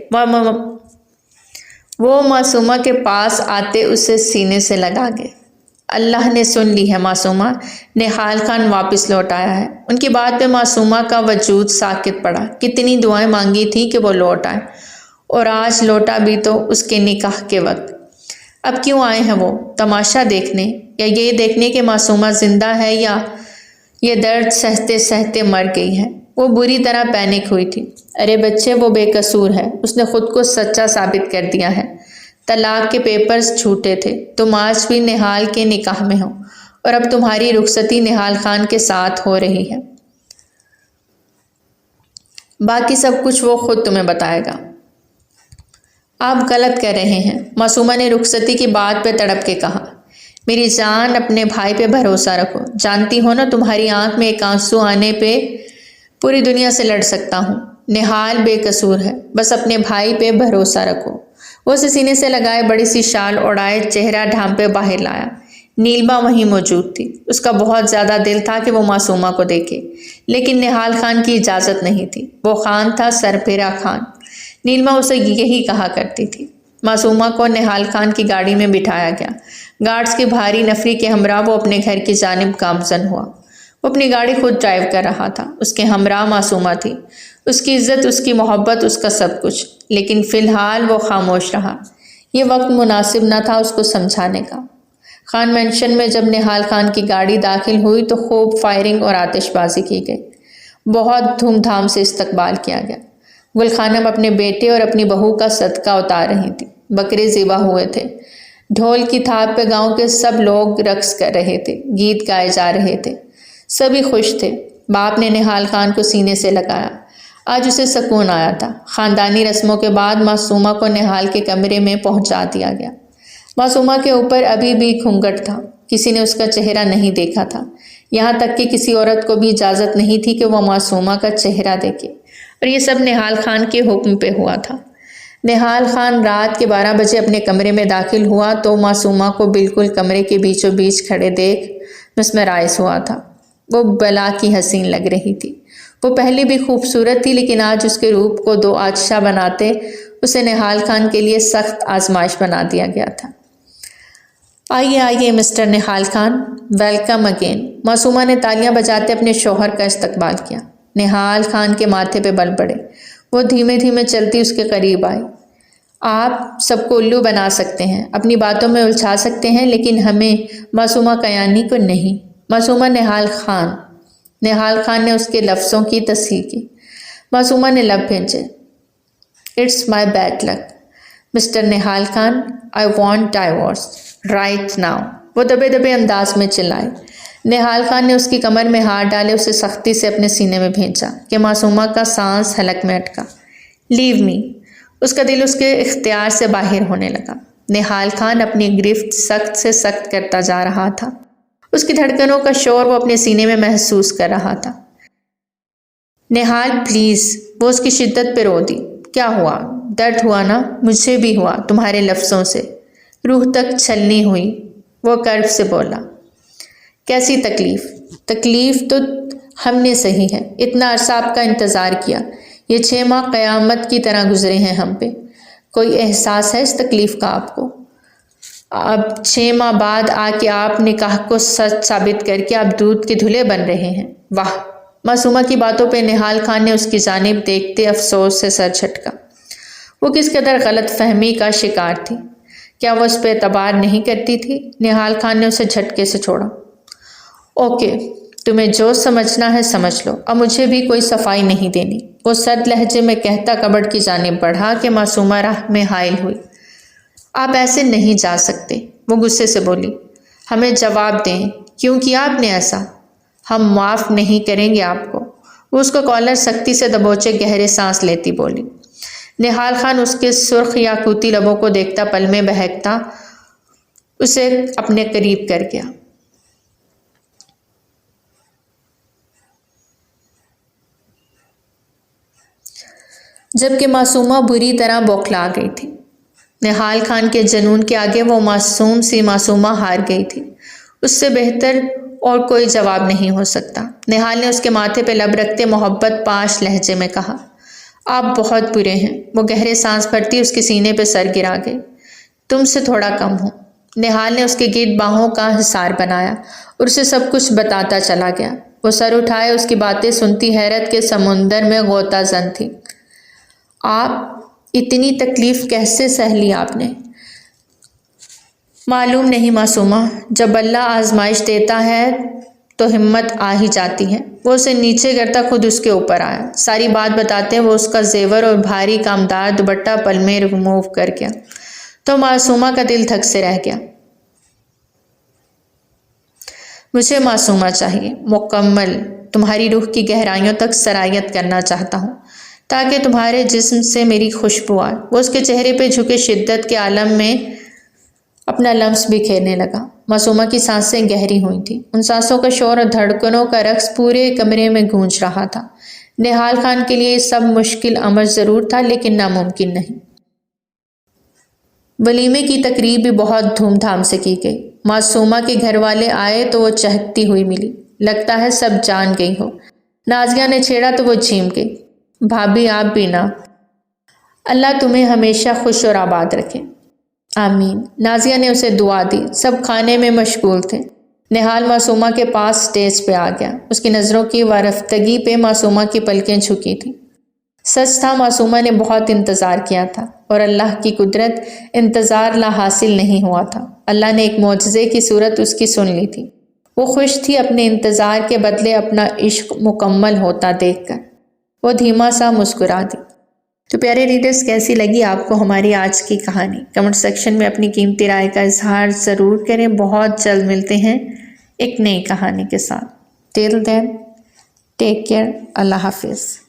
وہ معصومہ کے پاس آتے اسے سینے سے لگا گئے۔ اللہ نے سن لی ہے معصومہ، نہال خان واپس لوٹ آیا ہے۔ ان کی بات پہ معصومہ کا وجود ساکت پڑا۔ کتنی دعائیں مانگی تھیں کہ وہ لوٹ آئے، اور آج لوٹا بھی تو اس کے نکاح کے وقت۔ اب کیوں آئے ہیں وہ؟ تماشا دیکھنے، یا یہ دیکھنے کہ معصومہ زندہ ہے یا یہ درد سہتے سہتے مر گئی ہے؟ وہ بری طرح پینک ہوئی تھی۔ ارے بچے، وہ بے قصور ہے، اس نے خود کو سچا ثابت کر دیا ہے۔ طلاق کے پیپرز جھوٹے تھے، تم آج بھی نہال کے نکاح میں ہو، اور اب تمہاری رخصتی نہال خان کے ساتھ ہو رہی ہے۔ باقی سب کچھ وہ خود تمہیں بتائے گا۔ آپ غلط کر رہے ہیں، معصومہ نے رخصتی کی بات پہ تڑپ کے کہا۔ میری جان، اپنے بھائی پہ بھروسہ رکھو، جانتی ہو نا تمہاری آنکھ میں ایک آنسو آنے پہ پوری دنیا سے لڑ سکتا ہوں۔ نہال بے قصور ہے، بس اپنے بھائی پہ بھروسہ رکھو۔ وہ اسے سینے سے لگائے بڑی سی شال اڑائے چہرہ ڈھانپے باہر لایا۔ نیلما وہیں موجود تھی۔ اس کا بہت زیادہ دل تھا کہ وہ معصومہ کو دیکھے، لیکن نہال خان کی اجازت نہیں تھی۔ وہ خان تھا، سرپھیرا خان۔ نیلما اسے یہی کہا کرتی تھی۔ معصومہ کو نہال خان کی گاڑی میں بٹھایا گیا۔ گارڈز کی بھاری نفری کے ہمراہ وہ اپنے گھر کی جانب گامزن ہوا۔ وہ اپنی گاڑی خود ڈرائیو کر رہا تھا، اس کے ہمراہ معصومہ تھی، اس کی عزت، اس کی محبت، اس کا سب کچھ، لیکن فی الحال وہ خاموش رہا۔ یہ وقت مناسب نہ تھا اس کو سمجھانے کا۔ خان مینشن میں جب نہال خان کی گاڑی داخل ہوئی تو خوب فائرنگ اور آتش بازی کی گئی، بہت دھوم دھام سے استقبال کیا گیا۔ گل خانم اپنے بیٹے اور اپنی بہو کا صدقہ اتار رہی تھی، بکرے ذبح ہوئے تھے، ڈھول کی تھاپ پہ گاؤں کے سب لوگ رقص کر رہے تھے، گیت گائے جا رہے تھے، سبھی خوش تھے۔ باپ نے نہال خان کو سینے سے لگایا، آج اسے سکون آیا تھا۔ خاندانی رسموں کے بعد معصومہ کو نہال کے کمرے میں پہنچا دیا گیا۔ معصومہ کے اوپر ابھی بھی گھونگھٹ تھا، کسی نے اس کا چہرہ نہیں دیکھا تھا، یہاں تک کہ کسی عورت کو بھی اجازت نہیں تھی کہ وہ معصومہ کا چہرہ دیکھے، اور یہ سب نہال خان کے حکم پہ ہوا تھا۔ نہال خان رات کے 12 بجے اپنے کمرے میں داخل ہوا تو معصومہ کو بالکل کمرے کے بیچوں بیچ کھڑے دیکھ مسمرائز ہوا تھا۔ وہ بلا کی حسین لگ رہی تھی۔ وہ پہلے بھی خوبصورت تھی، لیکن آج اس کے روپ کو دو آتشہ بناتے اسے نہال خان کے لیے سخت آزمائش بنا دیا گیا تھا۔ آئیے آئیے mister Nihal Khan, welcome again. Masuma نے تالیاں بجاتے اپنے شوہر کا استقبال کیا۔ نہال خان کے ماتھے پہ بل پڑے، وہ دھیمے دھیمے چلتی اس کے قریب آئی۔ آپ سب کو الو بنا سکتے ہیں، اپنی باتوں میں الجھا سکتے ہیں، لیکن ہمیں معصومہ کیانی کو نہیں۔ معصومہ نہال خان نے اس کے لفظوں کی تصحیح کی۔ معصومہ نے لب بھینچے۔ It's my bad luck mister Nihal Khan, I want divorce right now, وہ دبے دبے انداز میں چلائے۔ نہال خان نے اس کی کمر میں ہاتھ ڈالے، اسے سختی سے اپنے سینے میں بھینچا کہ معصومہ کا سانس حلق میں اٹکا۔ لیو می، اس کا دل اس کے اختیار سے باہر ہونے لگا۔ نہال خان اپنی گرفت سخت سے سخت کرتا جا رہا تھا، اس کی دھڑکنوں کا شور وہ اپنے سینے میں محسوس کر رہا تھا۔ نہال پلیز، وہ اس کی شدت پہ رو دی۔ کیا ہوا؟ درد ہوا نا؟ مجھے بھی ہوا تمہارے لفظوں سے، روح تک چھلنی ہوئی، وہ کرب سے بولا۔ کیسی تکلیف؟ تکلیف تو ہم نے سہی ہے، اتنا عرصہ آپ کا انتظار کیا، یہ 6 ماہ قیامت کی طرح گزرے ہیں ہم پہ، کوئی احساس ہے اس تکلیف کا آپ کو؟ اب 6 ماہ بعد آ کے آپ نکاح کو سچ ثابت کر کے آپ دودھ کے دھلے بن رہے ہیں، واہ! معصومہ کی باتوں پہ نہال خان نے اس کی جانب دیکھتے افسوس سے سر جھٹکا۔ وہ کس قدر غلط فہمی کا شکار تھی، کیا وہ اس پہ اعتبار نہیں کرتی تھی؟ نہال خان نے اسے جھٹکے سے چھوڑا۔ اوکے، تمہیں جو سمجھنا ہے سمجھ لو، اب مجھے بھی کوئی صفائی نہیں دینی، وہ سرد لہجے میں کہتا کبڈ کی جانب بڑھا کہ معصومہ راہ میں حائل ہوئی۔ آپ ایسے نہیں جا سکتے، وہ غصے سے بولی۔ ہمیں جواب دیں، کیوں کیا آپ نے ایسا؟ ہم معاف نہیں کریں گے آپ کو۔ وہ اس کو کالر سختی سے دبوچے گہرے سانس لیتی بولی۔ نہال خان اس کے سرخ یاقوتی لبوں کو دیکھتا پل میں بہکتا اسے اپنے قریب کر گیا۔ جبکہ معصومہ بری طرح بوکھلا گئی تھی۔ نہال خان کے جنون کے آگے وہ معصوم سی معصومہ ہار گئی تھی۔ اس سے بہتر اور کوئی جواب نہیں ہو سکتا۔ نہال نے اس کے ماتھے پہ لب رکھتے محبت پاش لہجے میں کہا، آپ بہت برے ہیں۔ وہ گہرے سانس بھرتی اس کے سینے پہ سر گرا گئی۔ تم سے تھوڑا کم ہوں۔ نہال نے اس کے گرد باہوں کا حصار بنایا اور اسے سب کچھ بتاتا چلا گیا۔ وہ سر اٹھائے اس کی باتیں سنتی حیرت کے سمندر میں غوطہ زن تھی۔ آپ اتنی تکلیف کیسے سہ لی آپ نے؟ معلوم نہیں معصومہ، جب اللہ آزمائش دیتا ہے تو ہمت آ ہی جاتی ہے۔ وہ اسے نیچے کرتا خود اس کے اوپر آیا۔ ساری بات بتاتے وہ اس کا زیور اور بھاری کامدار دوپٹہ پل میں ریموو کر گیا تو معصومہ کا دل دھک سے رہ گیا۔ مجھے معصومہ چاہیے، مکمل، تمہاری روح کی گہرائیوں تک سرایت کرنا چاہتا ہوں تاکہ تمہارے جسم سے میری خوشبو آئے۔ وہ اس کے چہرے پہ جھکے شدت کے عالم میں اپنا لمس بکھیرنے لگا۔ معصومہ کی سانسیں گہری ہوئی تھیں، ان سانسوں کا شور اور دھڑکنوں کا رقص پورے کمرے میں گونج رہا تھا۔ نہال خان کے لیے یہ سب مشکل امر ضرور تھا لیکن ناممکن نہیں۔ ولیمے کی تقریب بھی بہت دھوم دھام سے کی گئی۔ معصومہ کے گھر والے آئے تو وہ چہکتی ہوئی ملی، لگتا ہے سب جان گئی ہو۔ نازیہ نے چھیڑا تو وہ جھیم گئی۔ بھابھی آپ بھی نا، اللہ تمہیں ہمیشہ خوش اور آباد رکھے۔ آمین۔ نازیہ نے اسے دعا دی۔ سب کھانے میں مشغول تھے۔ نہال معصومہ کے پاس سٹیج پہ آ گیا۔ اس کی نظروں کی وارفتگی پہ معصومہ کی پلکیں جھکی تھیں۔ سچ تھا، معصومہ نے بہت انتظار کیا تھا اور اللہ کی قدرت انتظار لا حاصل نہیں ہوا تھا۔ اللہ نے ایک معجزے کی صورت اس کی سن لی تھی۔ وہ خوش تھی اپنے انتظار کے بدلے اپنا عشق مکمل ہوتا دیکھ کر۔ وہ دھیما سا مسکرا دی۔ تو پیارے ریڈرز، کیسی لگی آپ کو ہماری آج کی کہانی؟ کمنٹ سیکشن میں اپنی قیمتی رائے کا اظہار ضرور کریں۔ بہت جلد ملتے ہیں ایک نئی کہانی کے ساتھ۔ ٹل دین ٹیک کیئر، اللہ حافظ۔